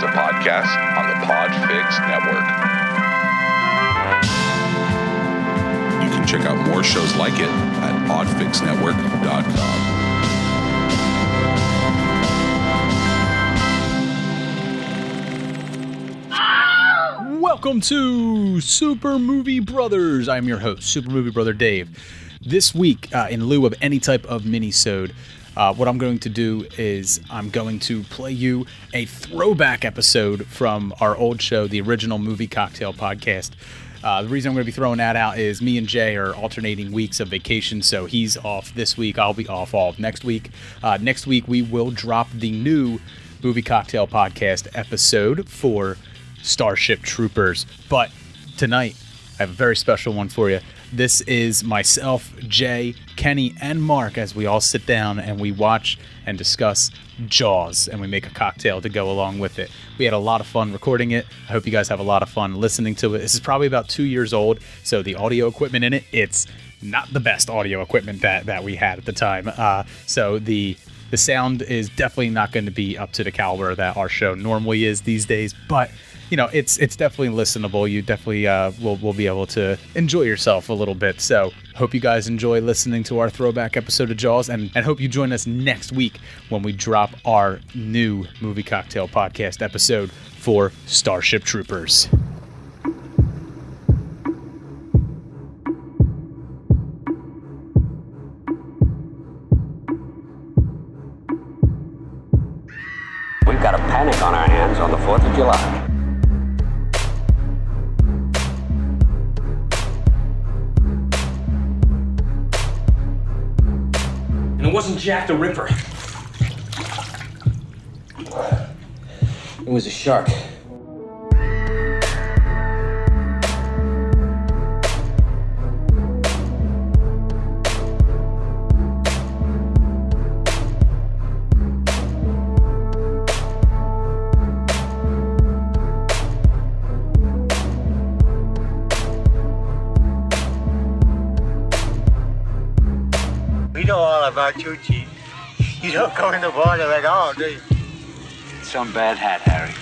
is a podcast on the Podfix Network. You can check out more shows like it at podfixnetwork.com. Welcome to Super Movie Brothers. I'm your host, Super Movie Brother Dave. This week, in lieu of any type of minisode, what I'm going to do is I'm going to play you a throwback episode from our old show, the original Movie Cocktail podcast. The reason I'm going to be throwing that out is me and Jay are alternating weeks of vacation, so he's off this week. I'll be off all of next week. Next week, we will drop the new Movie Cocktail podcast episode for Starship Troopers. But tonight, I have a very special one for you. This is myself, Jay, Kenny, and Mark as we all sit down and we watch and discuss Jaws, and we make a cocktail to go along with it. We had a lot of fun recording it. I hope you guys have a lot of fun listening to it. This is probably about 2 years old, so the audio equipment in it, it's not the best audio equipment that we had at the time. So the sound is definitely not going to be up to the caliber that our show normally is these days, but you know, it's definitely listenable. You definitely will be able to enjoy yourself a little bit. So hope you guys enjoy listening to our throwback episode of Jaws, and hope you join us next week when we drop our new Movie Cocktail podcast episode for Starship Troopers. We've got a panic on our hands on the 4th of July. And it wasn't Jack the Ripper. It was a shark. We know all about you, Chief. You don't go in the water at all, do you? Some bad hat, Harry.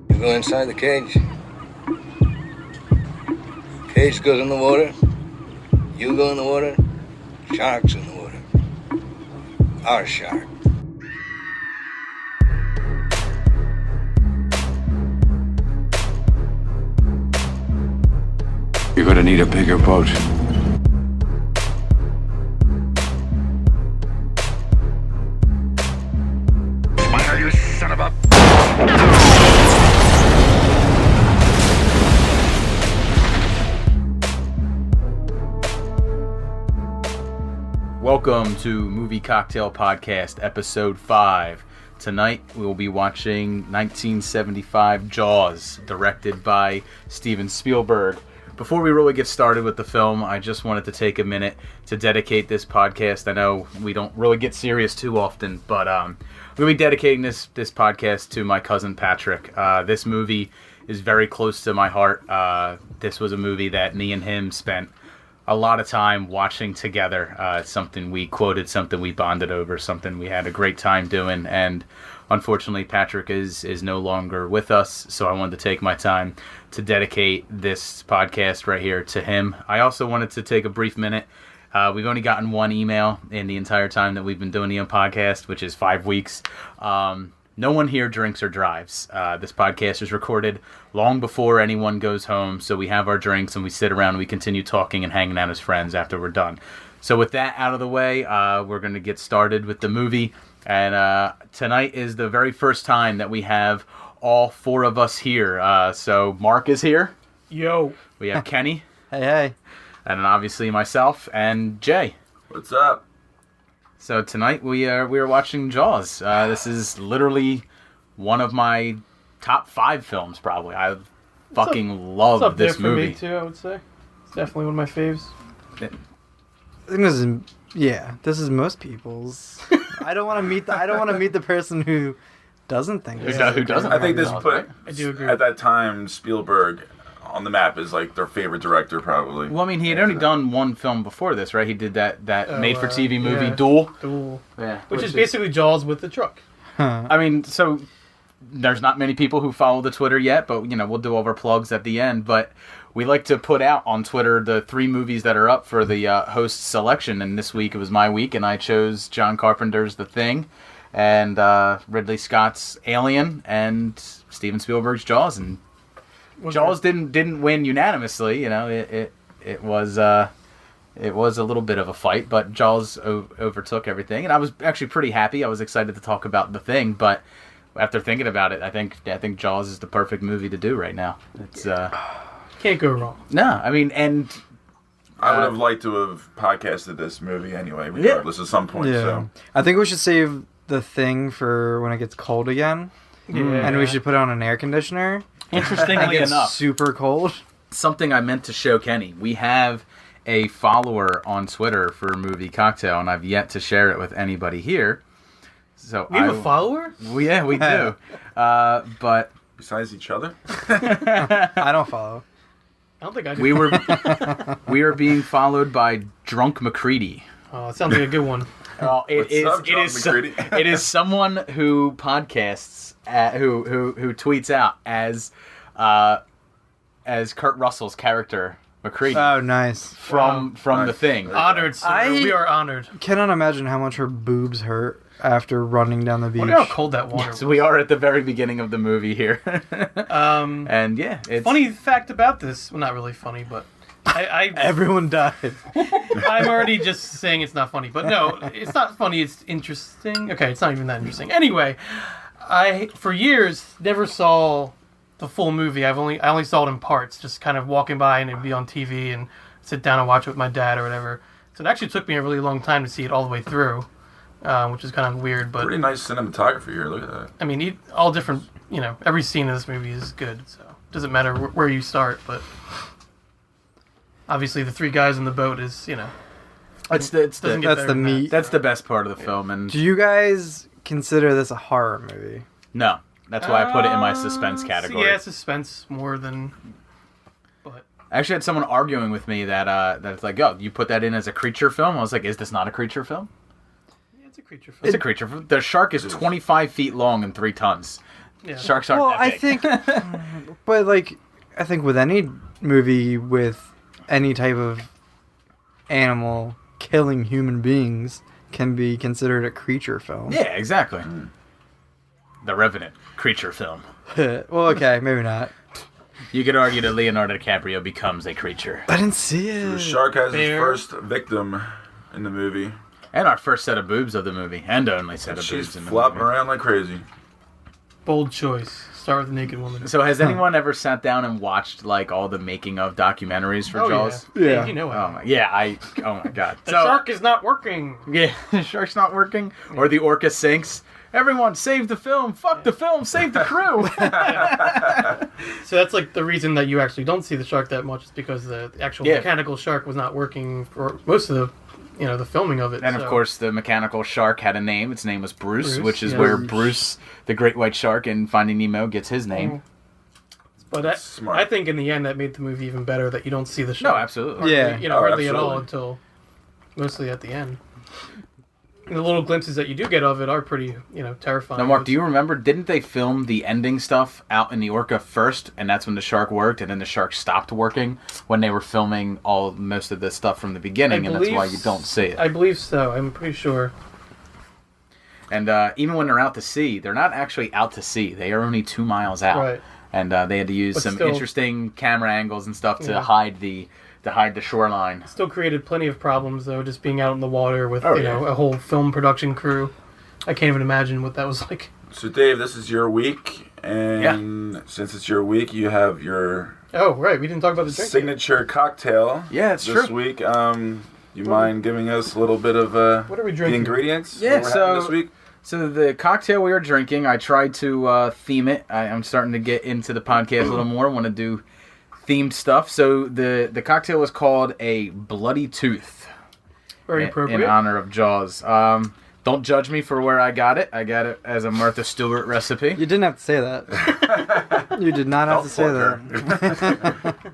You go inside the cage. Cage goes in the water. You go in the water. Shark's in the water. Our shark. You're gonna need a bigger boat. Smile, you son of a... Welcome to Movie Cocktail Podcast, Episode 5. Tonight, we will be watching 1975 Jaws, directed by Steven Spielberg. Before we really get started with the film, I just wanted to take a minute to dedicate this podcast. I know we don't really get serious too often, but I'm going to be dedicating this podcast to my cousin Patrick. This movie is very close to my heart. This was a movie that me and him spent a lot of time watching together. It's something we quoted, something we bonded over, something we had a great time doing, and unfortunately Patrick is no longer with us, so I wanted to take my time to dedicate this podcast right here to him. I also wanted to take a brief minute. We've only gotten one email in the entire time that we've been doing the podcast, which is 5 weeks. No one here drinks or drives. This podcast is recorded long before anyone goes home, so we have our drinks and we sit around and we continue talking and hanging out as friends after we're done. So with that out of the way, we're going to get started with the movie. And tonight is the very first time that we have all four of us here. So Mark is here. Yo. We have Kenny. Hey. And then obviously myself and Jay. What's up? So tonight we are watching Jaws. This is literally one of my top 5 films, probably. I fucking love this movie. It's up there for me too, I would say. It's definitely one of my faves. I think this is most people's. I don't want to meet the person who doesn't think who doesn't. I think this put I do agree. at that time Spielberg on the map as like their favorite director, probably. Well, I mean, he had only done one film before this, right? He did that made-for-TV movie, yeah. Duel. Yeah. Which is basically Jaws with the truck. I mean, so there's not many people who follow the Twitter yet, but, we'll do all of our plugs at the end. But we like to put out on Twitter the 3 movies that are up for the host selection. And this week it was my week, and I chose John Carpenter's The Thing, and Ridley Scott's Alien, and Steven Spielberg's Jaws. And Jaws didn't win unanimously. It was a little bit of a fight, but Jaws overtook everything, and I was actually pretty happy. I was excited to talk about The Thing, but after thinking about it, I think Jaws is the perfect movie to do right now. It's can't go wrong. No, I mean, and I would have liked to have podcasted this movie anyway, regardless at some point. Yeah. So I think we should save The Thing for when it gets cold again, and we should put on an air conditioner. Interestingly enough, super cold. Something I meant to show Kenny. We have a follower on Twitter for Movie Cocktail, and I've yet to share it with anybody here. So we have a follower? Yeah, we do. But besides each other, I don't follow. I don't think I do. We are being followed by Drunk McCready. Oh, it sounds like a good one. Oh, it is someone who podcasts who tweets out as Kurt Russell's character McCready. Oh, nice. From The Thing. Honored, sir. We are honored. Cannot imagine how much her boobs hurt after running down the beach. Wonder how cold that water was. So we are at the very beginning of the movie here. And yeah, it's funny fact about this. Well, not really funny, but everyone died. I'm already just saying it's not funny, but no, it's not funny. It's interesting. Okay, it's not even that interesting. Anyway, I for years never saw the full movie. I only saw it in parts, just kind of walking by and it'd be on TV and sit down and watch it with my dad or whatever. So it actually took me a really long time to see it all the way through, which is kind of weird. But pretty nice cinematography here. Look at that. I mean, all different. Every scene in this movie is good. So it doesn't matter where you start, but obviously the 3 guys on the boat is that's the meat. That's the best part of the film. And do you guys consider this a horror movie? No. That's why I put it in my suspense category. Yeah, suspense more than. But I actually had someone arguing with me that it's like, oh, you put that in as a creature film? I was like, is this not a creature film? Yeah, it's a creature film. It's a creature film. The shark is 25 feet long and 3 tons. Yeah. Sharks aren't that big. I think, but I think with any movie with any type of animal killing human beings can be considered a creature film. Yeah, exactly. The Revenant, creature film. Well, okay, maybe not. You could argue that Leonardo DiCaprio becomes a creature. I didn't see it. So the shark has his first victim in the movie. And our first set of boobs of the movie. And only set of boobs in the movie. Flopping around like crazy. Bold choice. Start with the naked woman. So has anyone ever sat down and watched all the making of documentaries for Jaws? Yeah. You know it. Oh my god. The shark is not working. Yeah, the shark's not working. Or the orca sinks. Everyone, save the film. Fuck the film. Save the crew. So that's the reason that you actually don't see the shark that much is because the actual mechanical shark was not working for most of the filming of it. And of course, the mechanical shark had a name. Its name was Bruce, which is where Bruce, the great white shark in Finding Nemo, gets his name. But I think in the end that made the movie even better that you don't see the shark. No, absolutely. Hardly at all until mostly at the end. The little glimpses that you do get of it are pretty, terrifying. Now, Mark, do you remember, didn't they film the ending stuff out in the orca first, and that's when the shark worked, and then the shark stopped working when they were filming most of the stuff from the beginning, and that's why you don't see it? I believe so. I'm pretty sure. And even when they're out to sea, they're not actually out to sea. They are only 2 miles out. Right. And they had to use some interesting camera angles and stuff to hide the shoreline. Still created plenty of problems, though, just being out in the water with a whole film production crew. I can't even imagine what that was like. So, Dave, this is your week, and since it's your week, you have your we didn't talk about the drink signature cocktail. Yeah, it's this true. week. You mind giving us a little bit of what are we drinking? The ingredients? Yeah, what we're having this week? So the cocktail we are drinking, I tried to theme it. I'm starting to get into the podcast a little more. I want to do themed stuff. So the cocktail was called a Bloody Tooth. Very appropriate. In honor of Jaws. Don't judge me for where I got it. I got it as a Martha Stewart recipe. You didn't have to say that. You did not have to say that.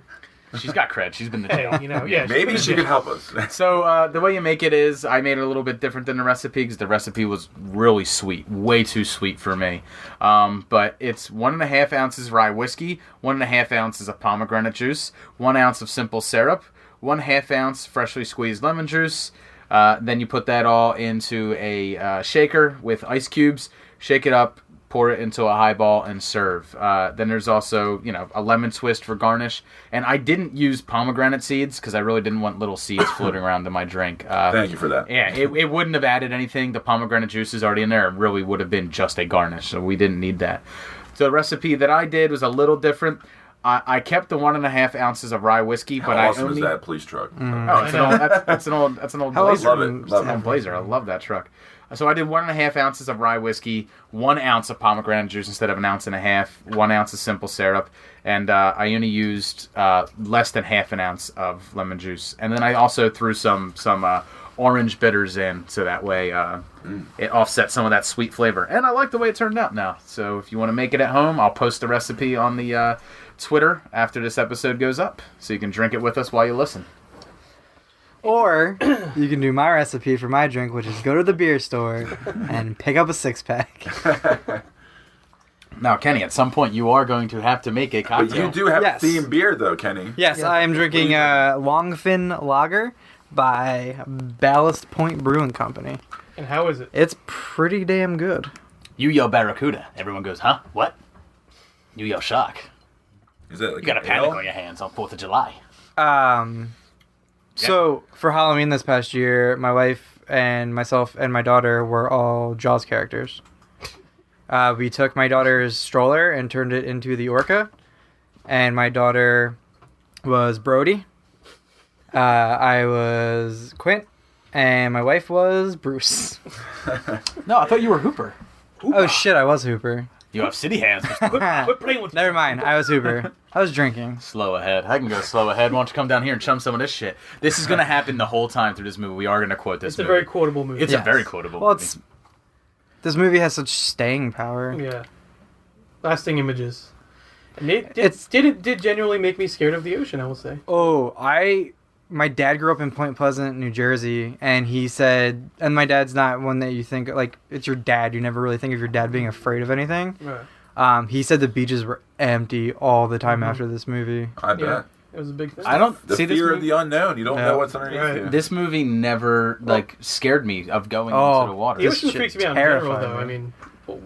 She's got cred. She's been to Hey, jail. you know, yeah. Maybe she could help us. So the way you make it is, I made it a little bit different than the recipe because the recipe was really sweet, way too sweet for me. But it's 1.5 ounces rye whiskey, 1.5 ounces of pomegranate juice, 1 ounce of simple syrup, 1/2 ounce freshly squeezed lemon juice. Then you put that all into a shaker with ice cubes, shake it up, pour it into a highball, and serve. Then there's also, a lemon twist for garnish. And I didn't use pomegranate seeds because I really didn't want little seeds floating around in my drink. Thank you for that. Yeah, it wouldn't have added anything. The pomegranate juice is already in there. It really would have been just a garnish, so we didn't need that. So the recipe that I did was a little different. I kept the 1.5 ounces of rye whiskey, but How awesome I only... is that police truck? Oh, that's an old How Blazer. Love it. It's an old Blazer. I love that truck. So I did 1.5 ounces of rye whiskey, 1 ounce of pomegranate juice instead of 1.5 ounces, 1 ounce of simple syrup, and I only used less than half an ounce of lemon juice. And then I also threw some orange bitters in, so that way it offsets some of that sweet flavor. And I like the way it turned out now. So if you want to make it at home, I'll post the recipe on the Twitter after this episode goes up, so you can drink it with us while you listen. Or you can do my recipe for my drink, which is go to the beer store and pick up a 6-pack. Now, Kenny, at some point you are going to have to make a cocktail. But you do have Yes. themed beer, though, Kenny. Yes, I am drinking Longfin Lager by Ballast Point Brewing Company. And how is it? It's pretty damn good. You yell Barracuda. Everyone goes, huh? What? You yell shock. Is that like You got a an panic ale? on your hands on 4th of July. So for Halloween this past year, my wife and myself and my daughter were all Jaws characters. We took my daughter's stroller and turned it into the orca, and my daughter was Brody. I was Quint, and my wife was Bruce. No, I thought you were Hooper. Oh shit, I was Hooper. You have city hands. Quit playing with Never mind, I was Hooper. I was drinking. Slow ahead. I can go slow ahead. Why don't you come down here and chum some of this shit? This is going to happen the whole time through this movie. We are going to quote this It's a movie. very quotable movie. It's Yes. a very quotable Well, movie. this movie has such staying power. Yeah. Lasting images. And it It's- did genuinely make me scared of the ocean, I will say. Oh, my dad grew up in Point Pleasant, New Jersey, and he said, and my dad's not one that you think, like, it's your dad. You never really think of your dad being afraid of anything. Right. He said the beaches were empty all the time after this movie. I bet. Yeah. It was a big thing. I don't The see this fear of movie. the unknown. You don't Yeah. know what's underneath Right. you. This movie never scared me of going Oh. into the water. The This ocean shit freaks me out in general, terrified though. me. I mean,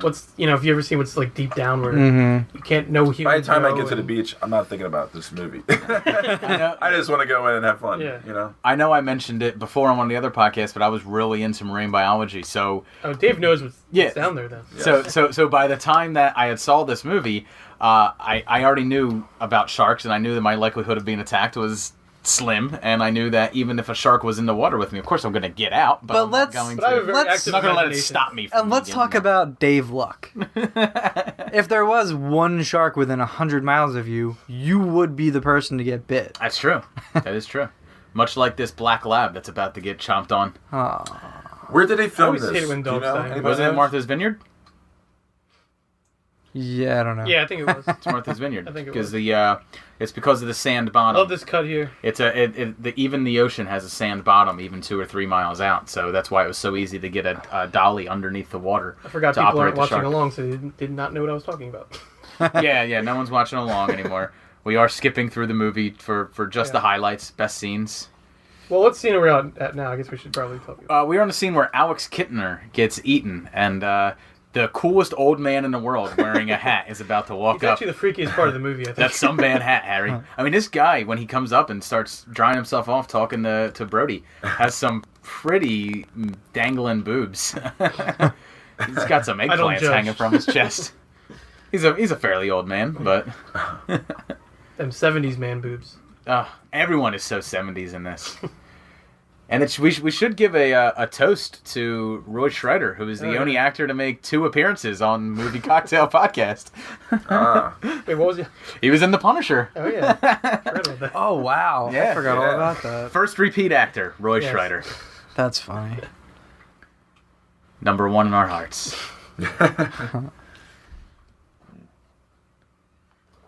what's, have you ever seen what's, like, deep down where Mm-hmm. you can't know By human the time I go get to the and- beach, I'm not thinking about this movie. I know, I just want to go in and have fun. Yeah. You know. I know I mentioned it before on one of the other podcasts, but I was really into marine biology. So Oh, Dave knows what's Yeah. down there, then. So by the time that I had saw this movie, I already knew about sharks, and I knew that my likelihood of being attacked was slim, and I knew that even if a shark was in the water with me, of course I'm going to get out, but, But I'm let's- not going But I have a to. very Let's- active I'm not going to let it imagination. stop me from And let's getting talk out. about Dave Luck. If there was one shark within 100 miles of you, you would be the person to get bit. That's true. That is true. Much like this black lab that's about to get chomped on. Where did they film always this? hate it when Do you dogs know? die. Anybody Was it knows? Martha's Vineyard? Yeah, I don't know. Yeah, I think it was. It's Martha's Vineyard. I think it because was. it's because of the sand I bottom. love this cut here. It's even the ocean has a sand bottom, even 2 or 3 miles out. So that's why it was so easy to get a dolly underneath the water. I forgot to people operate aren't the watching shark. along, so they did not know what I was talking about. Yeah, no one's watching along anymore. We are skipping through the movie for just the Yeah. highlights, best scenes. Well, what scene are we at now? I guess we should probably talk about. We are on the scene where Alex Kittner gets eaten, and the coolest old man in the world wearing a hat is about to walk It's up. actually the freakiest part of the movie, I think. That's some bad hat, Harry. I mean, this guy, when he comes up and starts drying himself off talking to Brody, has some pretty dangling boobs. He's got some don't eggplants judge. hanging from his chest. He's a fairly old man, but Them 70s man boobs. everyone is so 70s in this. And we should give a toast to Roy Schreider, who is the only actor to make 2 appearances on Movie Cocktail Podcast. Wait, what was it? He was in The Punisher. Oh, yeah. Forgot about that. Oh, wow. Yeah. I forgot all Yeah. about that. First repeat actor, Roy Yes. Schreider. That's funny. Number 1 in our hearts.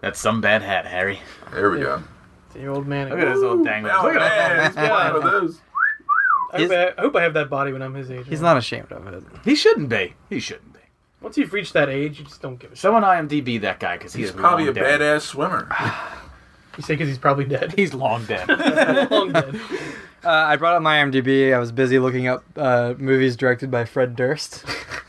That's some bad hat, Harry. There we go. Your old man. Look at his old danglers. Oh, Look at man, he's playing with those. I hope I have that body when I'm his age. He's not ashamed of it. He shouldn't be. He shouldn't be. Once you've reached that age, you just don't give a shit. Someone IMDb that guy because He's probably a badass swimmer. You say because he's probably dead. He's long dead. Long dead. I brought up my IMDb. I was busy looking up movies directed by Fred Durst.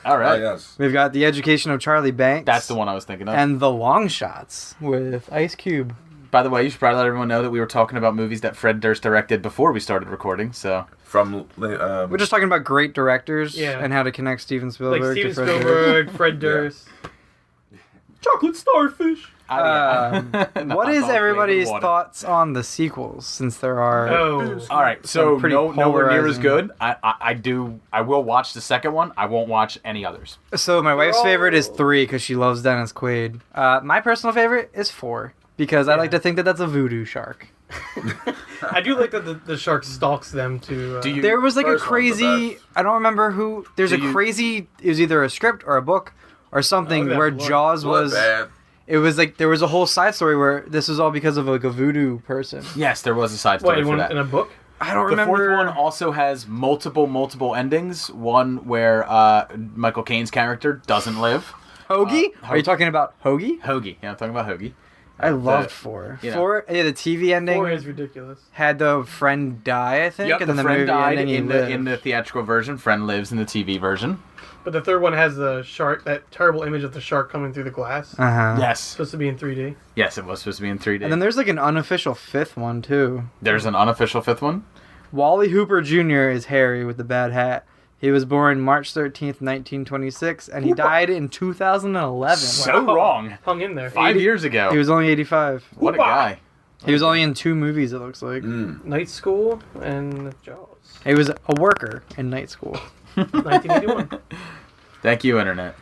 All right. Oh, yes. We've got The Education of Charlie Banks. That's the one I was thinking of. And The Long Shots with Ice Cube. By the way, you should probably let everyone know that we were talking about movies that Fred Durst directed before we started recording. So we're just talking about great directors and how to connect Steven Spielberg like Steven to Fred Spielberg, Durst. Fred Durst. Chocolate starfish. What is everybody's thoughts on the sequels? Since there are all right, so pretty nowhere near as polarizing- good. I will watch the second one. I won't watch any others. So my wife's favorite is 3 because she loves Dennis Quaid. My personal favorite is 4 because I like to think that that's a voodoo shark. I do like that the shark stalks them to. There was like a First one's the crazy. best. I don't remember who. There's a crazy. It was either a script or a book or something where Jaws was. Bloodbath. It was like there was a whole side story where this was all because of like a voodoo person. Yes, there was a side story for that. In a book? I don't The remember. fourth one also has multiple endings. One where Michael Caine's character doesn't live. Hoagie? Are you talking about Hoagie? Hoagie. Yeah, I'm talking about Hoagie. I loved 4. you know. 4, yeah, the TV ending 4 is ridiculous. had the friend die, I think, Yep, and the then the friend movie died ending he in lived. the theatrical version. Friend lives in the TV version. But the third one has the shark, that terrible image of the shark coming through the glass. Uh-huh. Yes. Supposed to be in 3D. Yes, it was supposed to be in 3D. And then there's like an unofficial 5th one too. There's an unofficial 5th one. Wally Hooper Jr. is Harry with the bad hat. He was born March 13th, 1926, and he died in 2011. So wrong. Hung in there. 5 years ago. He was only 85. What a guy. He was only in 2 movies, it looks like. Night School and Jaws. He was a worker in night school. 1981. Thank you, Internet.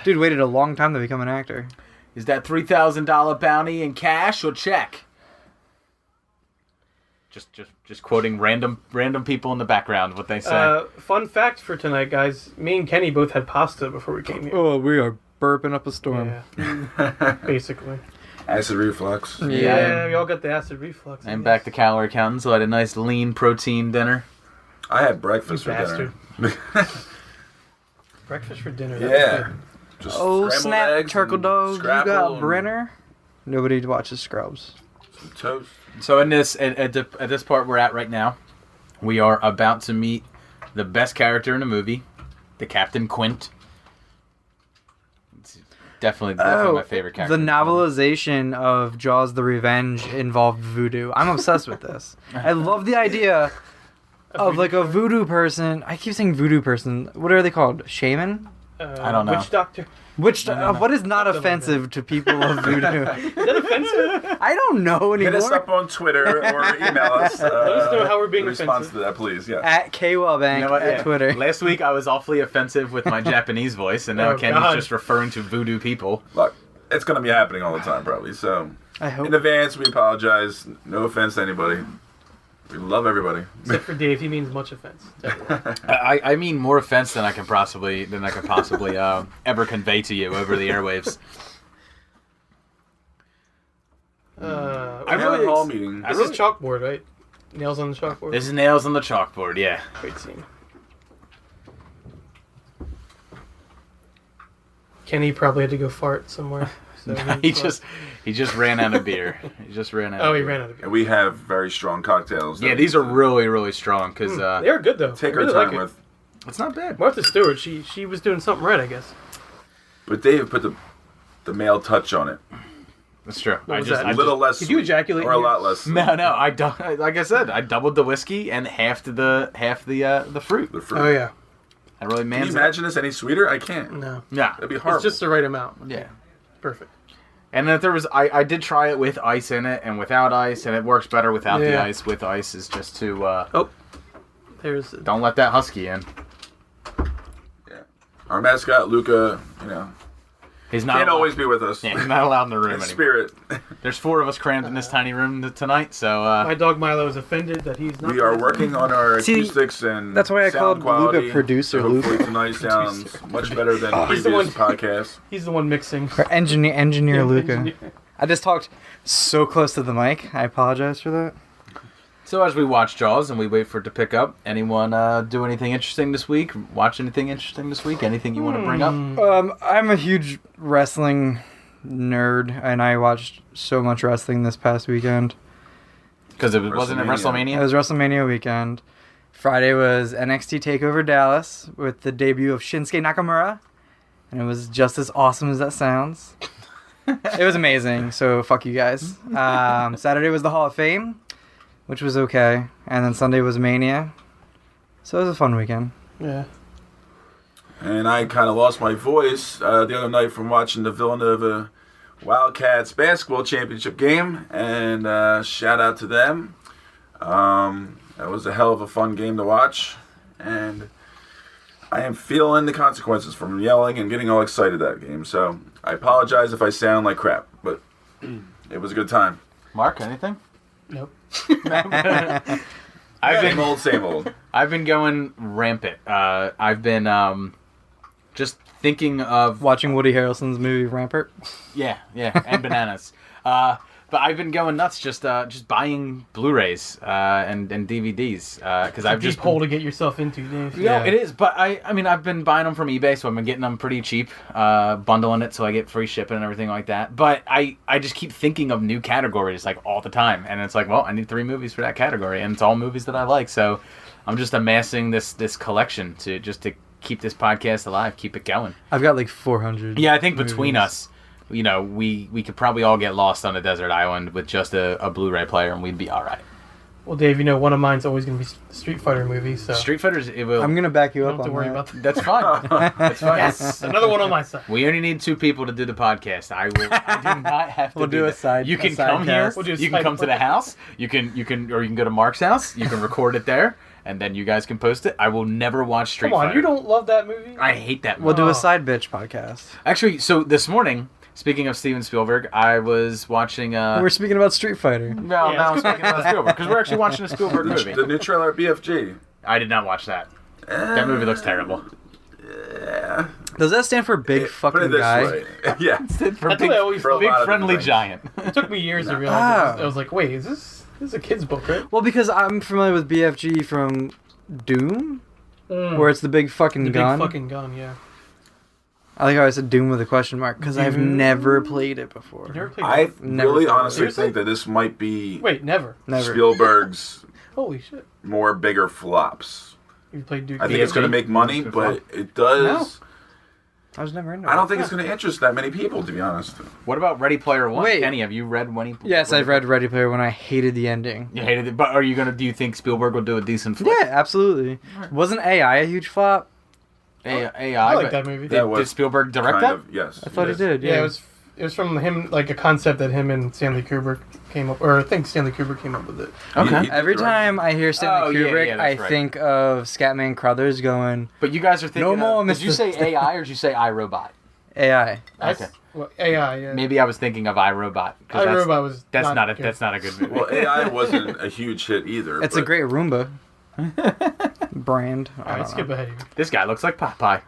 Dude waited a long time to become an actor. Is that $3,000 bounty in cash or check? Just quoting random people in the background, what they say. Fun fact for tonight, guys. Me and Kenny both had pasta before we came here. Oh, we are burping up a storm. Yeah. Basically. Acid reflux. Yeah, we all got the acid reflux. I'm back to calorie counting, so I had a nice lean protein dinner. I had breakfast for Bastard. dinner. Breakfast for dinner. That's good. Just Oh, scrambled snap, eggs turkle and dog, you scrapple got and Brenner? Nobody watches Scrubs. some toast. So in this at this part we're at right now, we are about to meet the best character in the movie, the Captain Quint. It's definitely my favorite character. The novelization of Jaws the Revenge involved voodoo. I'm obsessed with this. I love the idea of like a voodoo person. I keep saying voodoo person. What are they called? Shaman? I don't know. Witch doctor. What is not offensive to people of voodoo? Is that offensive? I don't know Hit us up anymore. on Twitter or email us. Let us know how we're being response offensive. to that, please. Yeah. At KWellBank You know what? at Yeah. Twitter. Last week I was awfully offensive with my Japanese voice, and now Oh, Kenny's God. just referring to voodoo people. Look, it's going to be happening all the time, probably. So, I hope. in advance, we apologize. No offense to anybody. We love everybody. Except for Dave, he means much offense. I mean more offense than I can possibly ever convey to you over the airwaves. I really hall meeting. This is chalkboard, right? Nails on the chalkboard. This is nails on the chalkboard. Yeah. Great scene. Kenny probably had to go fart somewhere. So he just ran out of beer. He just ran out. Oh, of he beer. ran out of beer. And we have very strong cocktails. Yeah, these are really strong because They're good though. Take I our really time like it. with. it's not bad. Martha Stewart. She was doing something right, I guess. But Dave put the male touch on it. That's true. What was just, that? A little less Did you sweet, ejaculate or a here? lot less. No. Like I said, I doubled the whiskey and half the fruit. The fruit. Oh yeah. I really Can you managed. imagine this any sweeter? I can't. No. Yeah. That'd be horrible. It's just the right amount. Yeah. Perfect. And then there was I did try it with ice in it and without ice, and it works better without the Yeah. ice. With ice is just to There's. don't let that husky in. Yeah. Our mascot, Luca, He's not can't allowed- always be with us. Yeah, he's not allowed in the room In anymore. spirit. There's 4 of us crammed in this tiny room tonight, so My dog Milo is offended that he's not. We are working on our See, acoustics and that's why I sound called Luca quality. producer So hopefully Luca. tonight sounds much better than He's previous the one- podcasts. He's the one mixing. Or engineer Luca. I just talked so close to the mic. I apologize for that. So as we watch Jaws and we wait for it to pick up, anyone do anything interesting this week? Watch anything interesting this week? Anything you want to bring up? I'm a huge wrestling nerd, and I watched so much wrestling this past weekend. Because wasn't it WrestleMania? It was WrestleMania weekend. Friday was NXT TakeOver Dallas with the debut of Shinsuke Nakamura, and it was just as awesome as that sounds. It was amazing, so fuck you guys. Saturday was the Hall of Fame, which was okay, and then Sunday was Mania, so it was a fun weekend. Yeah. And I kind of lost my voice the other night from watching the Villanova Wildcats basketball championship game, and shout out to them. That was a hell of a fun game to watch, and I am feeling the consequences from yelling and getting all excited that game. So I apologize if I sound like crap, but it was a good time. Mark, anything? Nope. Same old. I've been going rampant. I've been just thinking of Watching Woody Harrelson's movie Rampart. yeah, and bananas. But I've been going nuts, just buying Blu-rays and DVDs because I've just hole to get yourself into, Dave. Yeah, it is. But I mean, I've been buying them from eBay, so I've been getting them pretty cheap, bundling it so I get free shipping and everything like that. But I just keep thinking of new categories like all the time, and it's like, well, I need 3 movies for that category, and it's all movies that I like. So I'm just amassing this collection to keep this podcast alive, keep it going. I've got like 400. Yeah, I think between us, you know, we could probably all get lost on a desert island with just a Blu-ray player, and we'd be all right. Well, Dave, you know, one of mine's always going to be Street Fighter movies. So Street Fighters, it will. I'm going to back you don't up have to on worry that. about that. That's fine. That's fine. Yes, another one on my side. We only need 2 people to do the podcast. I do not have to. We'll do a that. side. You can a side come here. cast. We'll do a You can side come to the house. You can go to Mark's house. You can record it there, and then you guys can post it. I will never watch Street Come on, Fighter. you don't love that movie? I hate that movie. We'll do a side bitch podcast. Actually, so this morning, speaking of Steven Spielberg, I was watching. We're speaking about Street Fighter. No, Yeah, I'm speaking about Spielberg because we're actually watching a Spielberg movie. The new trailer at BFG. I did not watch that. That movie looks terrible. Yeah. Does that stand for big Put fucking it this guy? way. Yeah. For That's big, what I always for a thought. lot big of friendly things. giant. It took me years to realize it. I was like, wait, is this a kid's book, right? Well, because I'm familiar with BFG from Doom, where it's the big fucking The gun. big fucking gun, yeah. I like how I said Doom with a question mark because I've never played it before. You never played I that? Never really played it. honestly Seriously? think that this might be Wait, never. Never. Spielberg's Holy shit. more bigger flops. You played Duke. I think it's going to make money, but it does. I was never into I it. don't think it's going to interest that many people, to be honest. What about Ready Player One? Wait. Kenny, have you read Yes, I've read Ready Player One. I hated the ending. You hated it, but do you think Spielberg will do a decent flick? Yeah, absolutely. Wasn't AI a huge flop? AI. I like but that movie. Did Spielberg direct that? Yes. I thought he did. Yeah, it was from him, like a concept that him and Stanley Kubrick came up, or I think Stanley Kubrick came up with it. Okay. Every time I hear Stanley Kubrick, yeah, I that's right. think of Scatman Crothers going But you guys are thinking. No more Did you Mr. say AI or did you say iRobot? AI. Okay. Well, AI, yeah. Maybe I was thinking of iRobot. iRobot was That's not not a good. that's not a good movie. Well, AI wasn't a huge hit either. It's a but great Roomba brand. All right, skip ahead here. This guy looks like Popeye.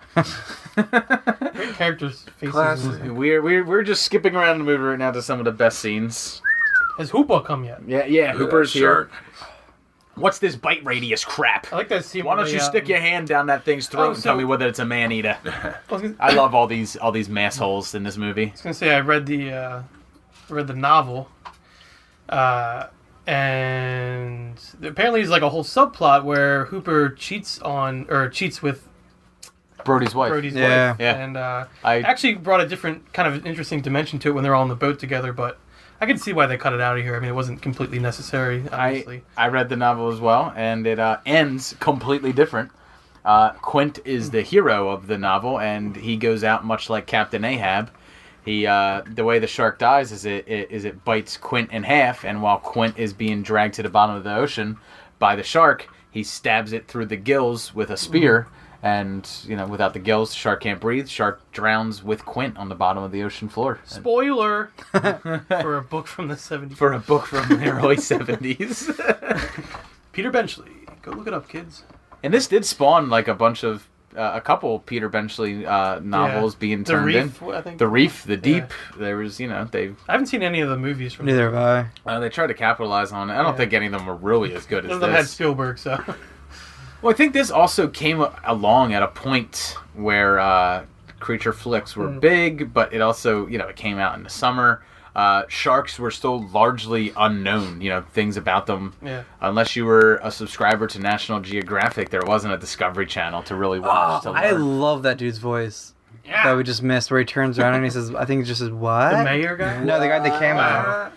Great characters' faces. Classic. We're just skipping around the movie right now to some of the best scenes. Has Hoopa come yet? Yeah. Hooper's here. Shark. What's this bite radius crap? I like that scene. Why don't you stick your hand down that thing's throat and tell me whether it's a man-eater? I love all these mass holes in this movie. I was gonna say I read the novel, and apparently there's like a whole subplot where Hooper cheats with Brody's wife. Brody's Yeah. wife, Yeah. and I actually brought a different kind of interesting dimension to it when they're all on the boat together. But I can see why they cut it out of here. I mean, it wasn't completely necessary, obviously. I read the novel as well, and it ends completely different. Quint is the hero of the novel, and he goes out much like Captain Ahab. He the way the shark dies is it bites Quint in half, and while Quint is being dragged to the bottom of the ocean by the shark, he stabs it through the gills with a spear. And, without the gills, the shark can't breathe. Shark drowns with Quint on the bottom of the ocean floor. Spoiler for a book from the 70s. For a book from the early 70s. Peter Benchley. Go look it up, kids. And this did spawn, like, a bunch of a couple Peter Benchley novels being The turned Reef, in. I think. The Reef, The Deep. There was, they I haven't seen any of the movies from Neither have I. they tried to capitalize on it. I don't think any of them were really as good as None of them had this. Spielberg, so. Well, I think this also came along at a point where creature flicks were big, but it also, it came out in the summer. Sharks were still largely unknown, things about them. Yeah. Unless you were a subscriber to National Geographic, there wasn't a Discovery Channel to really watch. I love that dude's voice. Yeah. That we just missed, where he turns around and he says, I think he just says, what? The mayor guy? No, the guy that came out.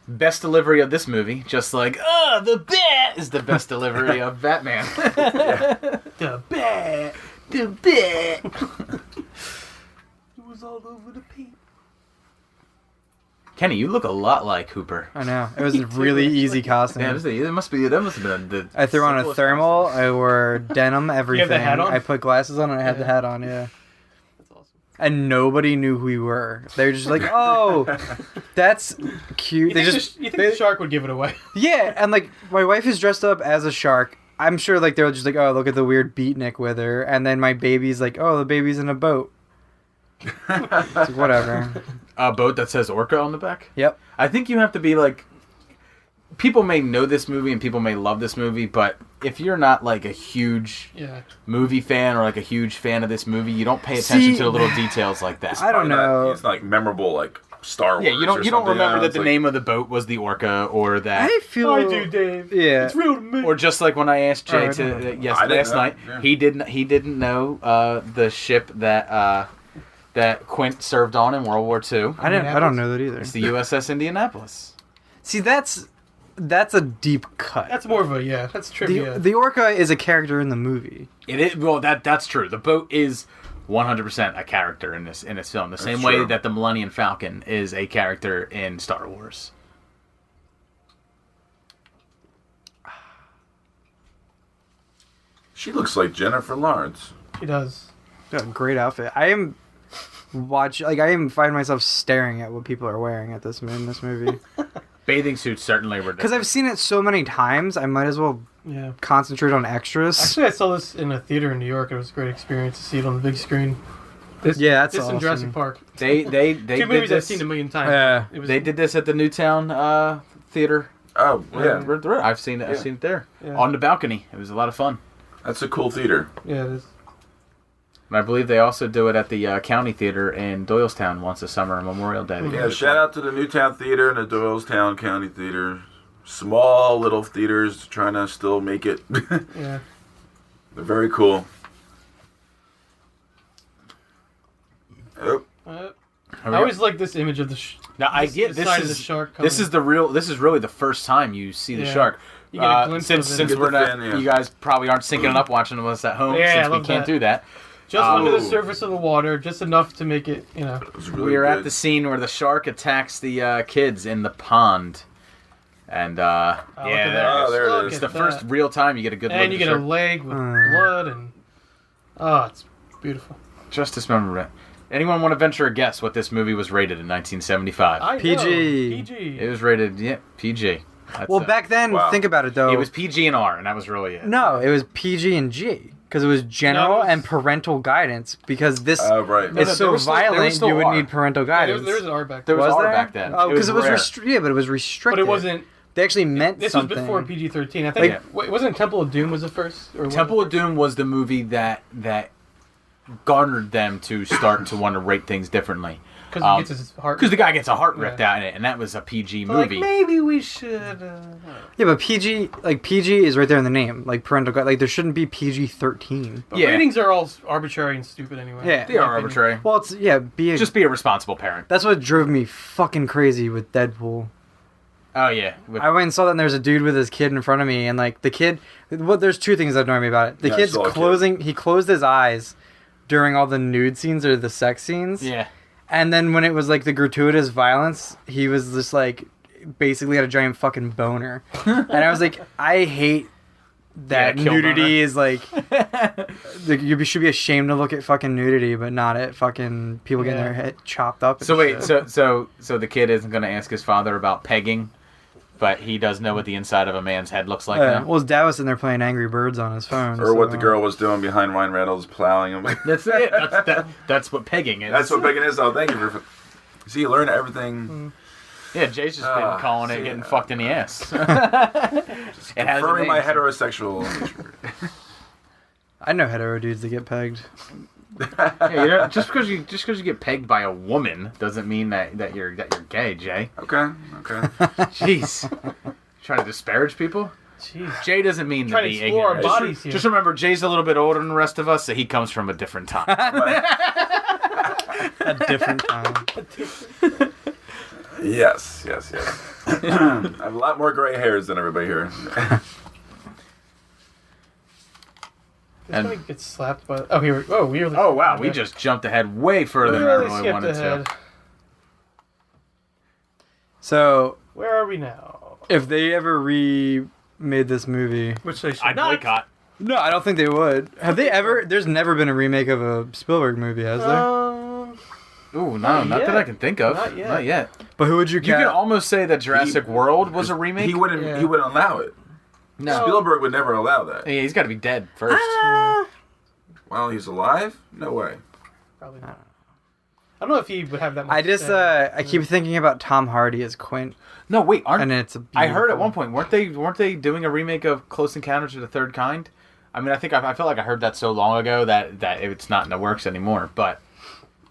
Best delivery of this movie, just like, the bat is the best delivery of Batman. The bat. The bat. It was all over the paint. Kenny, you look a lot like Hooper. I know. It was a really easy costume. Yeah, that must have been the I threw on a simplest thermal, I wore denim, everything. the hat on? I put glasses on and I had the hat on, yeah. That's awesome. And nobody knew who we were. They were just like, oh, that's cute. You think the shark would give it away? Yeah, and like, my wife is dressed up as a shark. I'm sure like they're just like, oh, look at the weird beatnik with her. And then my baby's like, oh, the baby's in a boat. It's like, whatever. A boat that says Orca on the back? Yep. I think you have to be like... People may know this movie and people may love this movie, but if you're not like a huge movie fan or like a huge fan of this movie, you don't pay attention to the little details like that. I don't know. It's like memorable, like Star Wars. Yeah, you don't remember that the name of the boat was the Orca, or that. I feel. I do, Dave. Yeah. It's real to me. Or just like when I asked Jay I last night, he didn't know the ship that Quint served on in World War II. I don't know that either. It's the USS Indianapolis. See, that's a deep cut. That's more of a that's trivia. The orca is a character in the movie. It is that's true. The boat is 100% a character in this film. The same way that the Millennium Falcon is a character in Star Wars. She looks like Jennifer Lawrence. She does. Yeah, great outfit. I am find myself staring at what people are wearing in this movie. Bathing suits certainly were Because I've seen it so many times, I might as well concentrate on extras. Actually, I saw this in a theater in New York. It was a great experience to see it on the big screen. That's this awesome. in Jurassic Park. They Two did movies this. I've seen a million times. Yeah. They did this at the Newtown theater. Oh yeah, I've seen it there on the balcony. It was a lot of fun. that's a cool theater. Yeah, it is. And I believe they also do it at the county theater in Doylestown once a summer on Memorial Day. Yeah, shout out to the Newtown Theater and the Doylestown County Theater. Small little theaters trying to still make it. Yeah. They're very cool. Yep. I always like this image of the. Now I get the side of the shark. This is really the first time you see the shark. You get a glimpse since of it. since Get we're the not, fin, yeah. you guys probably aren't syncing it up watching us at home Yeah, I since we love can't that. do that. Just under the surface of the water, just enough to make it, It was really We are good. at the scene where the shark attacks the kids in the pond, and look at that. Oh, there it Look is. it's at the that. first real time you get a good look And you at the get a shark. leg with blood and it's beautiful. Just dismembered it. Anyone want to venture a guess what this movie was rated in 1975? I know. PG. PG. It was rated PG. That's Well, it. back then, Wow. think about it though. It was PG and R, and that was really it. No, it was PG and G. Because it was general No, it was- and parental guidance. Because this Right. No, is there so was still- there was violent, still you would R. need parental Yeah, guidance. there was an R back There then. was Was R there? back then. Oh, because it was rare. restricted. Yeah, but it was restricted. But it wasn't. They actually meant This something. was before PG-13. I think. Wait, wasn't Temple of Doom was the first? Or Temple of Doom was the movie that garnered them to start to want to rate things differently. Because he gets his heart. Because the guy gets a heart ripped out in it, and that was a PG movie. Maybe we should. Yeah, but PG is right there in the name. Like parental guide. Like there shouldn't be PG-13. But Yeah. ratings are all arbitrary and stupid anyway. Yeah. They are arbitrary. Well, it's Just be a responsible parent. That's what drove me fucking crazy with Deadpool. Oh yeah. I went and saw that, and there's a dude with his kid in front of me, and like the kid. Well, there's two things that annoy me about it. The Yeah, I kid's saw a kid. closing. He closed his eyes during all the nude scenes or the sex scenes. Yeah. And then when it was like the gratuitous violence, he was just like basically had a giant fucking boner. And I was like, I hate that Yeah, kill nudity boner. is like you should be ashamed to look at fucking nudity, but not at fucking people getting their head chopped up. And So wait, shit. so the kid isn't going to ask his father about pegging? but he does know what the inside of a man's head looks like Yeah. now. Well, his dad was in there playing Angry Birds on his phone. Or what the girl was doing behind Ryan Reynolds, plowing him. That's it. That's what pegging is. That's what pegging is, though. Thank you for... See, you learn everything. Yeah, Jay's just been calling it getting fucked in the ass. Confirming my heterosexual nature. I know hetero dudes that get pegged. Yeah, just because you get pegged by a woman doesn't mean that you're gay, Jay. Okay. Jeez, trying to disparage people. Jeez. Jay doesn't mean Trying to to be explore our ignorant. bodies here. Just remember, Jay's a little bit older than the rest of us, so he comes from a different time. A different time. Yes. I have a lot more gray hairs than everybody here. This one gets slapped by... Oh, here we... Oh, we really... Oh wow, we just jumped ahead way further than I really wanted to. So, Where are we now? if they ever remade this movie... Which they should I'd not. boycott. No, I don't think they would. Have they ever... There's never been a remake of a Spielberg movie, has there? Ooh, no, not that I can think of. Not yet. But who would you You cast? could almost say that Jurassic World was a remake. He wouldn't allow it. No. Spielberg would never allow that. Yeah, he's got to be dead first. While he's alive? No way. Probably not. I don't know if he would have that much... I keep thinking about Tom Hardy as Quint. No, wait, And it's a I heard at beautiful- one point weren't they doing a remake of Close Encounters of the Third Kind? I mean, I felt like I heard that so long ago that it's not in the works anymore. But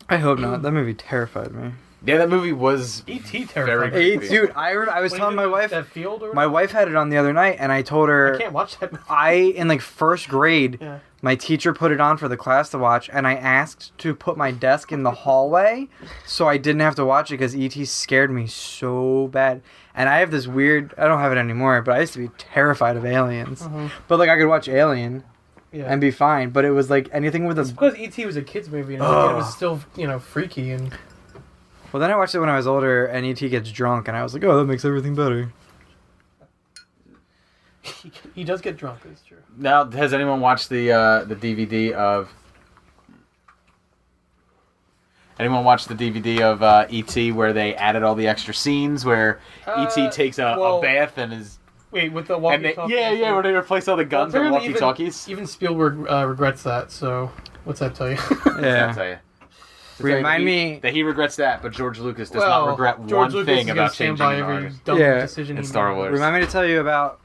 I hope not. That movie terrified me. yeah, that movie was E.T. very terrified. Hey, creepy. dude, I was telling my wife... That field or My wife had it on the other night, and I told her... I can't watch that movie. in like first grade, Yeah. my teacher put it on for the class to watch, and I asked to put my desk in the hallway so I didn't have to watch it because E.T. scared me so bad. And I have this weird... I don't have it anymore, but I used to be terrified of aliens. Mm-hmm. But like I could watch Alien Yeah. and be fine, but it was like anything with It's a... because E.T. was a kid's movie, and it was still, freaky, and... Well, then I watched it when I was older, and E.T. gets drunk, and I was like, oh, that makes everything better. He does get drunk, it's true. Now, has anyone watched the DVD of? Anyone watched the DVD of E.T. where they added all the extra scenes where E.T. takes a bath and is Wait, with the and walkie-talkie? where they replace all the guns with Apparently walkie-talkies. Even Spielberg regrets that, so what's that tell you? Yeah. I'll tell you. Remind me... that he regrets that, but George Lucas does not regret George one Lucas thing is about gonna stand changing by an every artist. dumb Yeah. decision In he Star made. Wars. Remind me to tell you about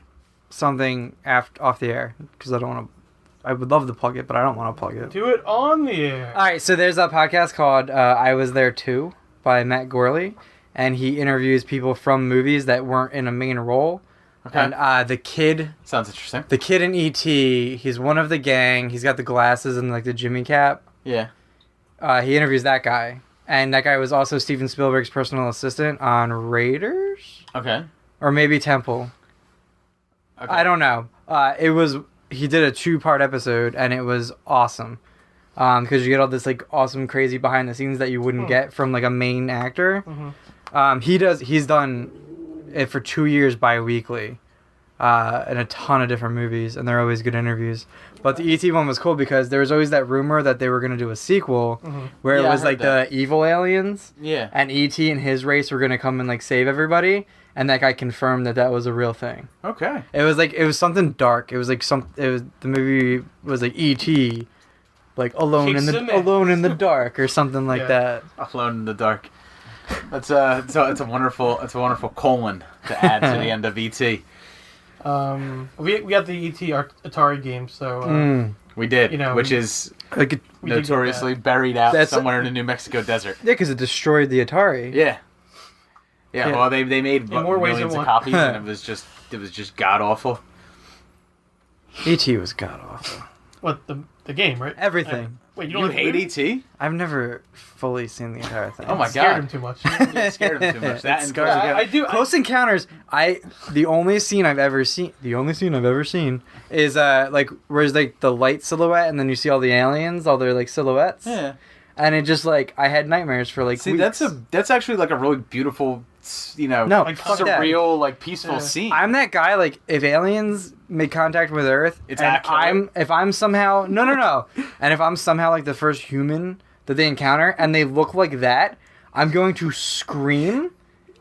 something off the air, because I don't want to... I would love to plug it, but I don't want to plug it. Do it on the air. All right, so there's a podcast called I Was There Too by Matt Gorley, and he interviews people from movies that weren't in a main role. Okay. And the kid Sounds interesting. in E.T., he's one of the gang. He's got the glasses and like the Jimmy cap. Yeah. He interviews that guy. And that guy was also Steven Spielberg's personal assistant on Raiders? Okay. Or maybe Temple. Okay. I don't know. He did a 2-part episode, and it was awesome. Because you get all this like awesome, crazy behind the scenes that you wouldn't get from like a main actor. He's done it for 2 years bi-weekly, in a ton of different movies, and they're always good interviews. But the E.T. one was cool because there was always that rumor that they were going to do a sequel where it Yeah, I was heard like that. the evil aliens, Yeah. and E.T. and his race were going to come and like save everybody, and that guy confirmed that was a real thing. Okay. It was something dark. It was like the movie was like E.T. like alone in the dark or something like that. Alone in the dark. That's it's a wonderful colon to add to the end of ET. We got the E.T. Atari game, so We did, You know, which is Like we did get notoriously buried out That's- somewhere in the New Mexico desert. yeah, because it destroyed the Atari. Yeah. Yeah. Well, they made more ways millions than of one. copies, and it was just god awful. E.T. was god awful. What the game, right? Everything. Wait, you You don't hate ET? I've never fully seen the entire thing. Oh my Scared god! him too much. You scared him too much. That and Scared Close him. Encounters. I do. Close Encounters. The only scene I've ever seen is like where's like the light silhouette, and then you see all the aliens, all their like silhouettes. Yeah. And it just like I had nightmares for like See, weeks. that's actually like a really beautiful, No, like fuck that. surreal, like peaceful scene. I'm that guy. Like if aliens make contact with Earth, It's and accurate. if I'm somehow no, and if I'm somehow like the first human that they encounter, and they look like that, I'm going to scream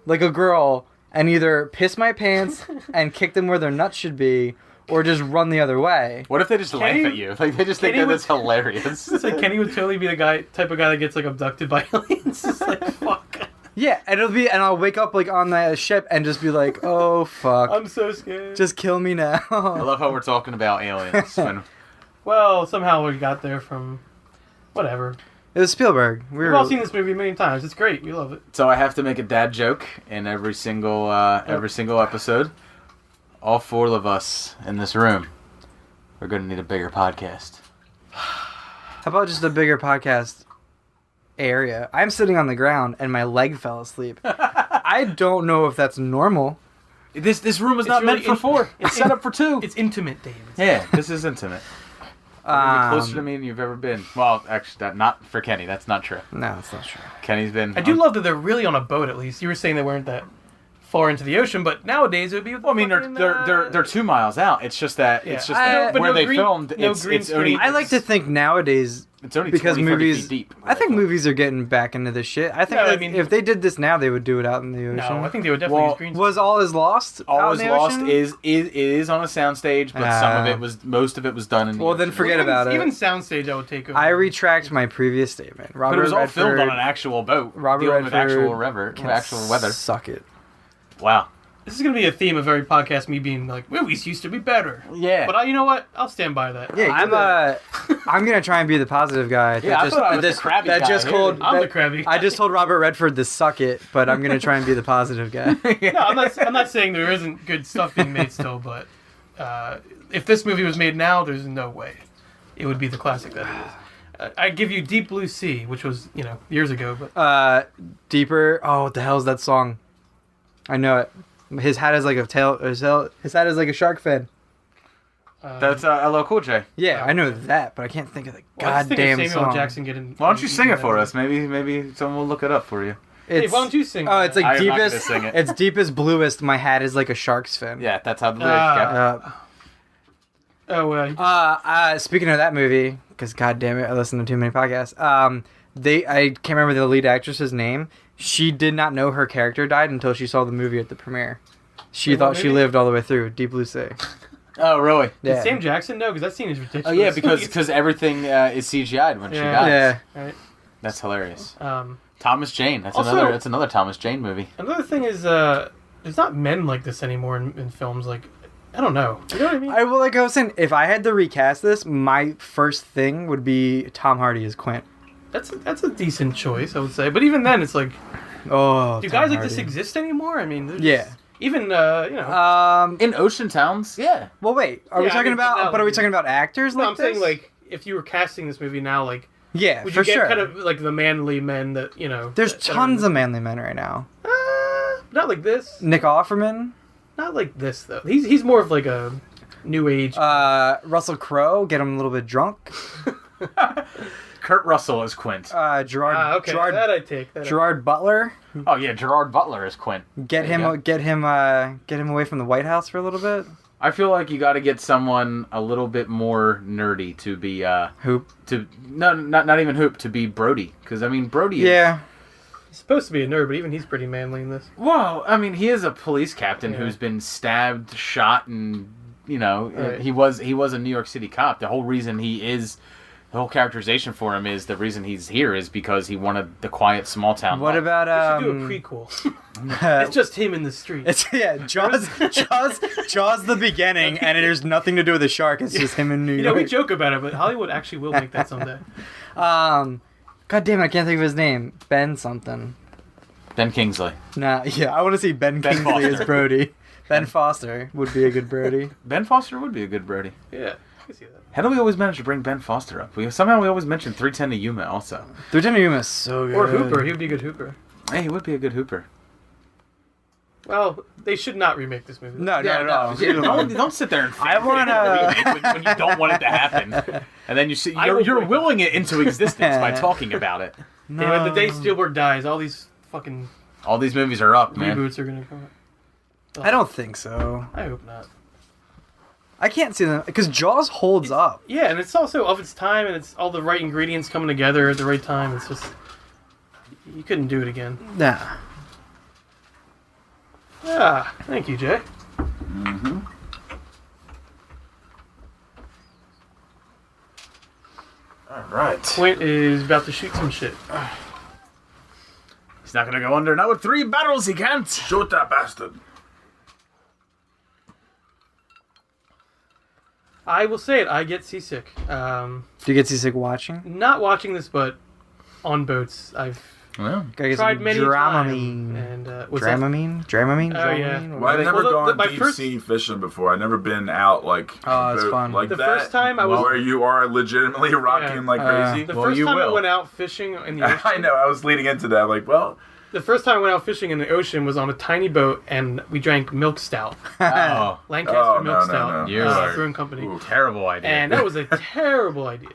like a girl and either piss my pants and kick them where their nuts should be, or just run the other way. What if they just laugh at you? Like they just think that that's hilarious. It's like Kenny would totally be the type of guy that gets like abducted by aliens. It's like fuck. Yeah, and I'll wake up like on the ship and just be like, oh fuck. I'm so scared. Just kill me now. I love how we're talking about aliens. Well, somehow we got there from whatever. It was Spielberg. We've all seen this movie a million times. It's great. We love it. So I have to make a dad joke in every single episode. All 4 of us in this room, we're going to need a bigger podcast. How about just a bigger podcast area? I'm sitting on the ground and my leg fell asleep. I don't know if that's normal. This room is not really meant for 4. It's set up for 2. It's intimate, Dave. Yeah, this is intimate. Closer to me than you've ever been. Well, actually, not for Kenny. That's not true. No, it's not true. Kenny's been... I do love that they're really on a boat, at least. You were saying they weren't that far into the ocean, but nowadays it would be... Well, I mean, they're 2 miles out. It's just that... Yeah. It's just that but where no they green- filmed, no it's green only... screen. I like to think nowadays... It's only because 20, 30 movies, feet deep. I think movies are getting back into this shit. I think No, I mean- if they did this now, they would do it out in the ocean. No, I think they would definitely use green screen. Was All Is Lost? All out Is in the Lost ocean? is on a soundstage, but most of it was done in the Well, then ocean. forget about it. Even soundstage, I would take over. I retract my previous statement. Robert But it was all Redford, filmed on an actual boat, Robert dealing with Redford actual weather. Suck it. Wow. This is going to be a theme of every podcast, me being like, movies used to be better. Yeah. But you know what? I'll stand by that. Yeah, I'm gonna try and be the positive guy. Yeah, I thought I was the crabby guy. I'm the crabby guy. I just told Robert Redford to suck it, but I'm gonna try and be the positive guy. No, I'm not saying there isn't good stuff being made still, but if this movie was made now, there's no way it would be the classic that it is. I give you Deep Blue Sea, which was, years ago. But Deeper. Oh, what the hell is that song? I know it. His hat is like a tail. His hat is like a shark fin. That's LL Cool J. Yeah, I know that, but I can't think of the I just think of goddamn Samuel song. Jackson getting. Why don't you sing it for us? Maybe someone will look it up for you. Hey, why don't you sing? Oh, it's like I'm not deepest. gonna sing it. It's deepest, bluest. My hat is like a shark's fin. Yeah, that's how the lyrics go. Speaking of that movie, because goddamn it, I listen to too many podcasts. I can't remember the lead actress's name. She did not know her character died until she saw the movie at the premiere. She thought she lived all the way through. Deep Blue Sea. Oh, really? Yeah. Did Sam Jackson know? Because that scene is ridiculous. Oh, yeah, because everything is CGI'd when she dies. Yeah. Right. That's hilarious. Um, Thomas Jane. That's also- another Thomas Jane movie. Another thing is, there's not men like this anymore in films. Like, I don't know. You know what I mean? Like I was saying, if I had to recast this, my first thing would be Tom Hardy as Quint. That's a decent choice, I would say. But even then, it's like, Oh, do Tom guys like Hardy. this exist anymore? I mean, Yeah. Even In ocean towns, yeah. Well, wait. Are we Yeah, I talking mean, about? now- But are we talking about actors? No, Like I'm saying this? like if you were casting this movie now, like Yeah, would for you get sure. kind of like the manly men that There's that are- tons of manly men right now. not like this, Nick Offerman, not like this though. He's more of like a new age. Russell Crowe, get him a little bit drunk. Kurt Russell is Quint. Gerard. Okay, Gerard, that I take. Gerard Butler, Oh yeah, Gerard Butler is Quint. get him away from the White House for a little bit. I feel like you got to get someone a little bit more nerdy to be Hoop. not even Hoop, to be Brody, because I mean Brody. Yeah. He's supposed to be a nerd, but even he's pretty manly in this. Well, I mean he is a police captain who's been stabbed, shot, and Right. he was a New York City cop. The whole reason the whole characterization for him is the reason he's here is because he wanted the quiet small town. What life. about We should do a prequel. It's just him in the street. Jaws the beginning, and there's nothing to do with the shark. It's just him in New York. we joke about it, but Hollywood actually will make that someday. God damn it, I can't think of his name. Ben something. Ben Kingsley. Nah, yeah, I want to see Ben Kingsley as Foster. Brody. Ben Foster would be a good Brody. Ben Foster would be a good Brody. Yeah, I can see that. How do we always manage to bring Ben Foster up? Somehow we always mention 310 to Yuma also. Lieutenant Yuma is so good. Or Hooper, he would be a good Hooper. Hey, he would be a good Hooper. Well, they should not remake this movie. No. Don't sit there and I wanna- when you don't want it to happen, and then you're willing it into existence by talking about it. Damn it, the day Spielberg dies, all these fucking All these movies are up, man. reboots are gonna come out. I don't think so. I hope not. I can't see them because Jaws holds up. Yeah, and it's also of its time, and it's all the right ingredients coming together at the right time. It's just you couldn't do it again. Nah. Ah, thank you, Jay. Mm-hmm. All right. Quint is about to shoot some shit. He's not gonna go under. Not with 3 barrels, he can't. Shoot that bastard. I will say it. I get seasick. Do you get seasick watching? Not watching this, but on boats. I've Well, Gotta get tried some many Dramamine. times. And what's that? Dramamine? Dramamine? Oh, yeah. Dramamine? Well, I've never Well, gone my deep first- sea fishing before. I've never been out like Oh, it's boat fun. like The that, first time I was- where you are legitimately rocking like crazy. The Well, first you time I will. went out fishing in the ocean, I know. I was leading into that. Like, well, the first time I went out fishing in the ocean was on a tiny boat, and we drank milk stout, oh, Lancaster Oh, milk no, stout, no. You are- brewing company, Ooh. terrible idea. and that was a terrible idea.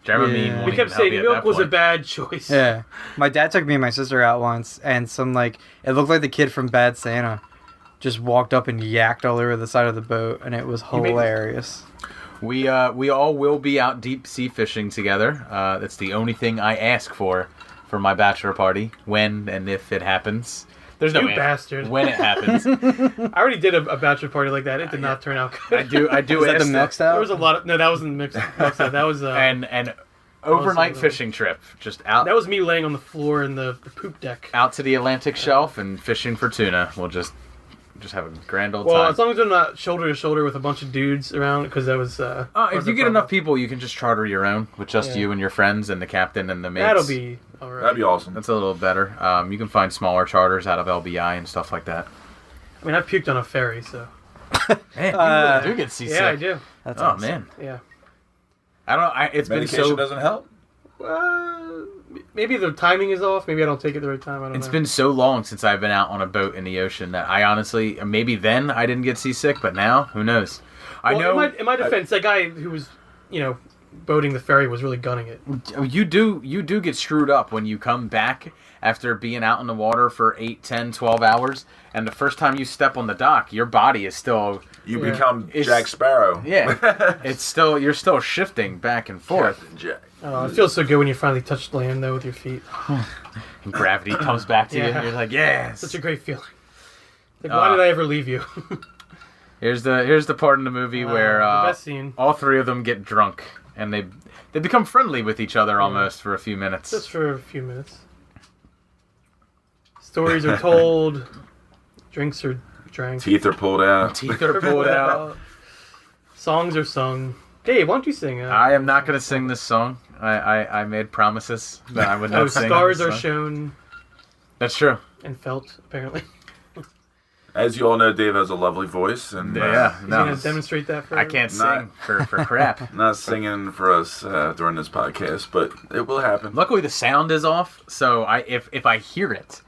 Dramamine Yeah. won't We even kept help saying you at milk that was a point. bad choice. Yeah. My dad took me and my sister out once, and it looked like the kid from Bad Santa just walked up and yacked all over the side of the boat, and it was made- hilarious. We all will be out deep sea fishing together. That's the only thing I ask for my bachelor party, when and if it happens. There's no You if. bastard. When it happens. I already did a bachelor party like that. It did not turn out good. I do Is that ask the milk stout? There was a lot of no. That wasn't mixed. Milk stout. That was and overnight Also, fishing trip, just out that was me laying on the floor in the poop deck. out to the Atlantic shelf and fishing for tuna. We'll just have a grand old Well, time. as long as I'm not shoulder to shoulder with a bunch of dudes around, because that was. If you get enough people, you can just charter your own with just Yeah. you and your friends and the captain and the mates. That'll be all right. that'd be awesome. That's a little better. You can find smaller charters out of LBI and stuff like that. I mean, I've puked on a ferry, so Man, you really do get seasick. yeah, I do. That's Oh awesome. man, Yeah. I don't know. It's been Medication so doesn't help. Maybe the timing is off. Maybe I don't take it the right time. I don't know. It's been so long since I've been out on a boat in the ocean that I honestly, maybe then I didn't get seasick, but now who knows? I Well, know In my defense, that guy who was, boating the ferry was really gunning it. you do get screwed up when you come back after being out in the water for 8, 10, 12 hours, and the first time you step on the dock, your body is still You Yeah. become It's- Jack Sparrow. you're still shifting back and forth, Captain Jack. It feels so good when you finally touch land, though, with your feet. and gravity comes back to you, Yeah. and you're like, yes. Such a great feeling. Like, why did I ever leave you? Here's the part in the movie where the best scene. all 3 of them get drunk, and they become friendly with each other almost for a few minutes. Just for a few minutes. Stories are told. Drinks are drank. Teeth are pulled out. Teeth are pulled out. Songs are sung. Dave, why don't you sing? I am not going to sing this song. I made promises that I would not sing. Stars this are song. shown That's true. and felt, apparently. As you all know, Dave has a lovely voice, and Yeah, He's no. going to demonstrate that for I can't Not- sing for crap. not singing for us during this podcast, but it will happen. Luckily, the sound is off, so if I hear it,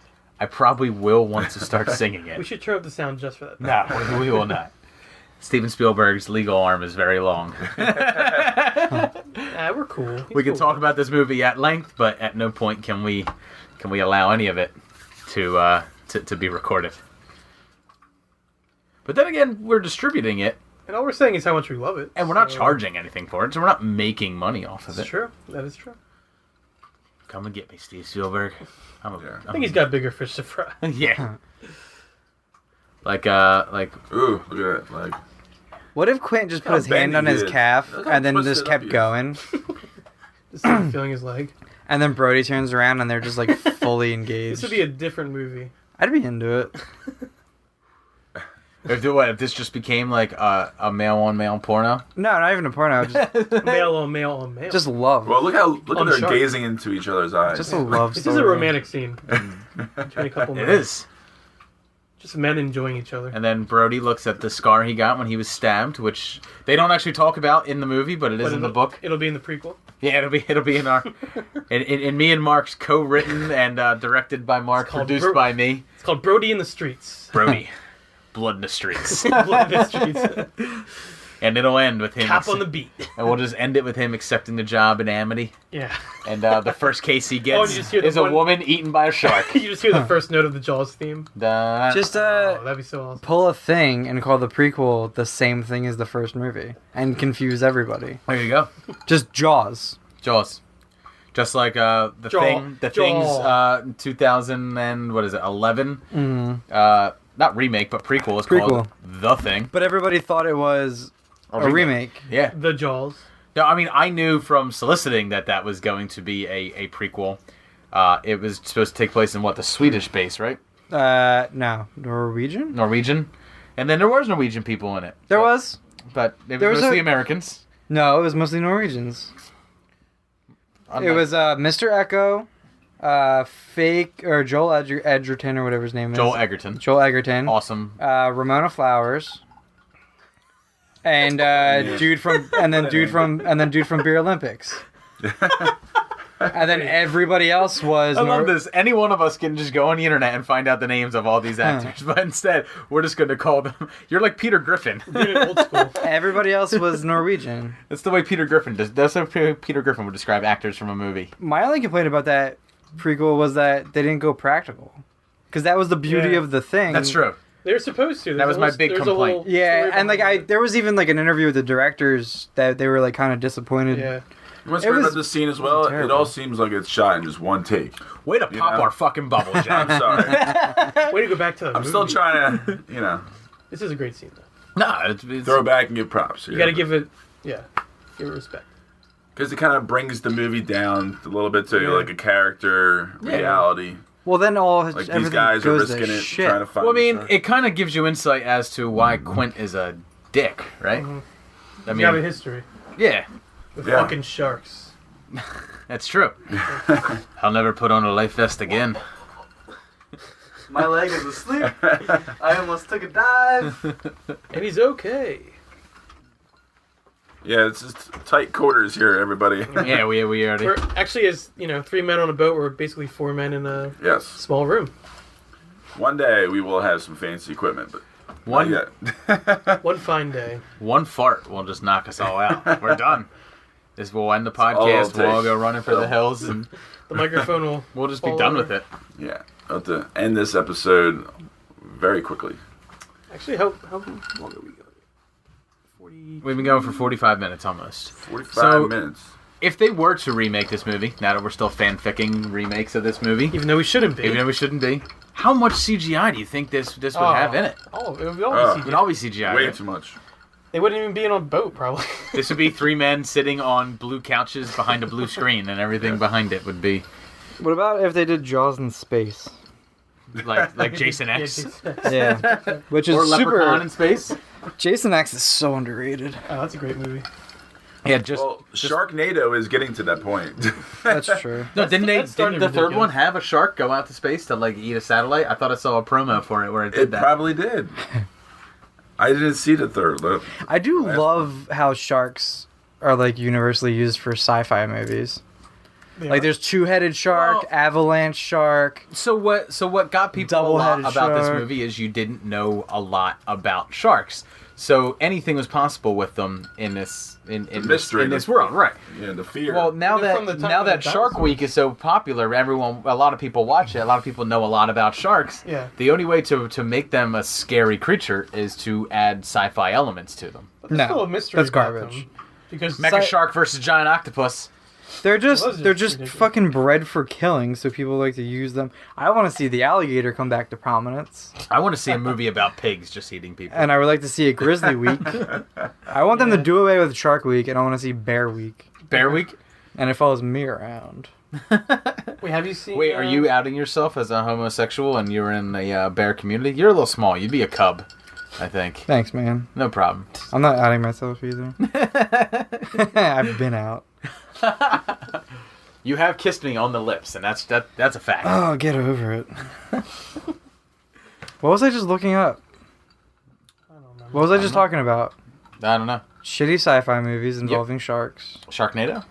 I probably will want to start singing We it. should turn up the sound just for that. No, we will not. Steven Spielberg's legal arm is very long. We're cool. He's We can cool. talk about this movie at length, but at no point can we allow any of it to be recorded. But then again, we're distributing it, And all we're saying is how much we love it. and we're not so- charging anything for it, so we're not making money off of That's it. true. That is true. Come and get me, Steve Spielberg. Yeah. I think he's got bigger fish to fry. yeah. Like Ooh, look at that! Like, What if Quint just put how his hand on bendy his he is. calf Look how and then twisted just up kept he is. going? Just feeling his leg. And then Brody turns around and they're just like fully This engaged. would be a different movie. I'd be into it. if this just became like a male on male porno. No, not even a porno. Just, Male on male on male. just love. well, look at On they're shark. gazing into each other's eyes. Just a love This story. is a romantic scene. Between a couple It men. is. Just men enjoying each other. And then Brody looks at the scar he got when he was stabbed, which they don't actually talk about in the movie, but it is But in the book. It'll be in the prequel. Yeah, it'll be in our in me and Mark's co-written and directed by Mark, called produced by me, It's called Brody in the Streets. Brody. Blood in the streets. Blood in the Streets. And it'll end with him. Cop on the beat. And we'll just end it with him accepting the job in Amity. Yeah. And the first case he Oh, gets and you just hear the is a one- woman eaten by a shark. You just hear the first note of the Jaws theme. Just Oh, that'd be so awesome. pull a thing and call the prequel the same thing as the first movie and confuse everybody. There you go. Just Jaws. Jaws. Just like the Jaw. thing, the Jaw. things, 2000 and what is it, 11? not remake, but prequel is Prequel. called The Thing. But everybody thought it was a remake. Yeah. The Jaws. No, I mean, I knew from soliciting that was going to be a prequel. It was supposed to take place in, the Swedish base, right? No. Norwegian? Norwegian. And then there was Norwegian people in it. There was? But it was mostly Americans. No, it was mostly Norwegians. It was Mr. Echo, Fake, or Joel Edgerton, or whatever his name is. Joel Egerton. Joel Egerton. Awesome. Ramona Flowers. And dude from Beer Olympics. And then everybody else was. I love this. Any one of us can just go on the internet and find out the names of all these actors, but instead we're just going to call them. You're like Peter Griffin. Old school. Everybody else was Norwegian. That's the way Peter Griffin does. That's how Peter Griffin would describe actors from a movie. My only complaint about that prequel was that they didn't go practical, because that was the beauty of The Thing. That's true. They were supposed to. That was my big complaint. Yeah, and there was even like an interview with the directors that they were like kind of disappointed. Yeah. What's great about this scene as well, it all seems like it's shot in just one take. Way to pop our fucking bubble, Jack. I'm sorry. Way to go back to the I'm still trying to, This is a great scene, though. No, it's throw back and give props. You got to give it respect. Because it kind of brings the movie down a little bit to like a character reality. Well, then like these guys are risking it, trying to find. Well, I mean, it kind of gives you insight as to why Quint is a dick, right? I mean, you have a history. Yeah. With fucking sharks. That's true. I'll never put on a life vest again. My leg is asleep. I almost took a dive. And he's okay. Yeah, it's just tight quarters here, everybody. Yeah, we already. We're actually, as 3 men on a boat, we're basically 4 men in a small room. One day we will have some fancy equipment, but not yet. One fine day. One fart will just knock us all out. We're done. This will end the podcast. We'll all go running for the hills, and the microphone will. We'll just be done with it. Yeah, I'll have to end this episode very quickly. Actually, how long are we going? We've been going for 45 minutes almost. 45 minutes. If they were to remake this movie, now that we're still fanficking remakes of this movie, even though we shouldn't be, how much CGI do you think this would have in it? Oh, it would all be CGI. Way right? Too much. They wouldn't even be on a boat, probably. This would be 3 men sitting on blue couches behind a blue screen, and everything behind it would be. What about if they did Jaws in space? Like Jason X? Yeah. Which is or super. Leprechaun in space? Jason X is so underrated. Oh, that's a great movie. Yeah, Sharknado is getting to that point. That's true. No, didn't the third one have a shark go out to space to eat a satellite? I thought I saw a promo for it where it did that. It probably did. I didn't see the third. I do love how sharks are universally used for sci-fi movies. There's two-headed shark, avalanche shark. So what got people a lot about this movie is you didn't know a lot about sharks. So anything was possible with them in this world, right? Yeah, the fear. Well, now that Shark Week is so popular, a lot of people watch it. A lot of people know a lot about sharks. Yeah. The only way to make them a scary creature is to add sci-fi elements to them. But there's still a mystery. That's garbage. Because Mecha shark versus giant octopus. They're just ridiculous. fucking bred for killing, so people like to use them. I want to see the alligator come back to prominence. I want to see a movie about pigs just eating people. And I would like to see a grizzly week. I want them to do away with Shark Week, and I want to see Bear Week. Bear Week? And it follows me around. Wait, have you seen... Wait, are you outing yourself as a homosexual and you're in the bear community? You're a little small. You'd be a cub, I think. Thanks, man. No problem. I'm not outing myself either. I've been out. You have kissed me on the lips, and that's a fact. Oh, get over it. What was I just looking up? I don't know. What was I just talking about? I don't know. Shitty sci-fi movies involving sharks. Sharknado?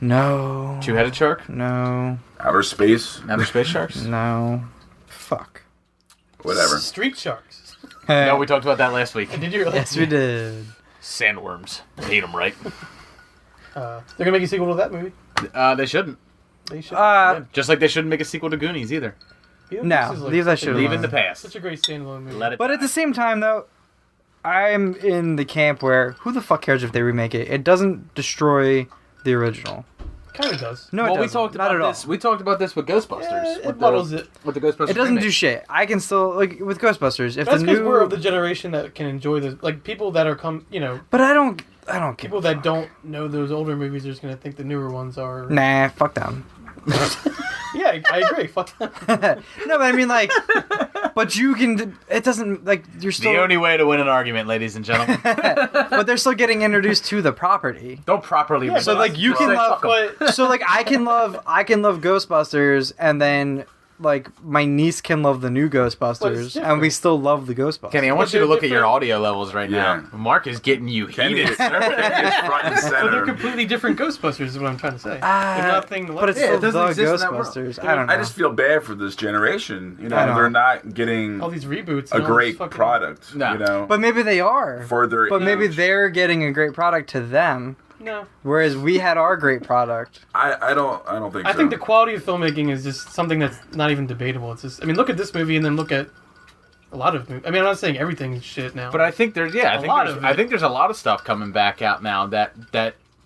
No. Two-headed shark? No. Outer space? Outer space sharks? No. Fuck. Whatever. Street sharks. No, we talked about that last week. Did you really? Yes, we did. Sandworms. Hate them, right? They're gonna make a sequel to that movie. They shouldn't. They should. Yeah. Just like they shouldn't make a sequel to Goonies either. No, leave that shit alone. Leave in the past. Such a great standalone movie. Let it. But at the same time, though, I'm in the camp where who the fuck cares if they remake it? It doesn't destroy the original. Kind of does. No, it Well, we doesn't. talked Not about at all. this. We talked about this with Ghostbusters. It muddles it. With the Ghostbusters. It doesn't remake. do shit. I can still like with Ghostbusters. If That's the because new, we're of the generation that can enjoy the people that are but I don't give people a that fuck. don't know those older movies are just gonna think the newer ones are. Nah, fuck them. Yeah, I agree. Fuck them. No, but I mean like, but you can. It doesn't like you're still. The only way to win an argument, ladies and gentlemen. But they're still getting introduced to the property. Don't properly. Yeah, So like you can love, but so like I can love Ghostbusters, and then like my niece can love the new Ghostbusters, different. and we still love the Ghostbusters. Kenny, I want But you to they're look at your different. audio levels right Yeah. now. Mark is getting you Kenny heated. is front and but they're center. completely different Ghostbusters. Is what I'm trying to say. They're nothing. but it's Yeah, it still doesn't the exist in that world. Ghostbusters. I don't know. I just feel bad for this generation. You know, I know. they're not getting all these reboots. a and all great this fucking, product. No. You know, But maybe they are. for their But maybe age. they're getting a great product to them, No, whereas we had our great product. I don't think. I so. think the quality of filmmaking is just something that's not even debatable. It's just, I mean, look at this movie and then look at a lot of movies. I mean, I'm not saying everything's shit now. But I think there's I think there's a lot of stuff coming back out now that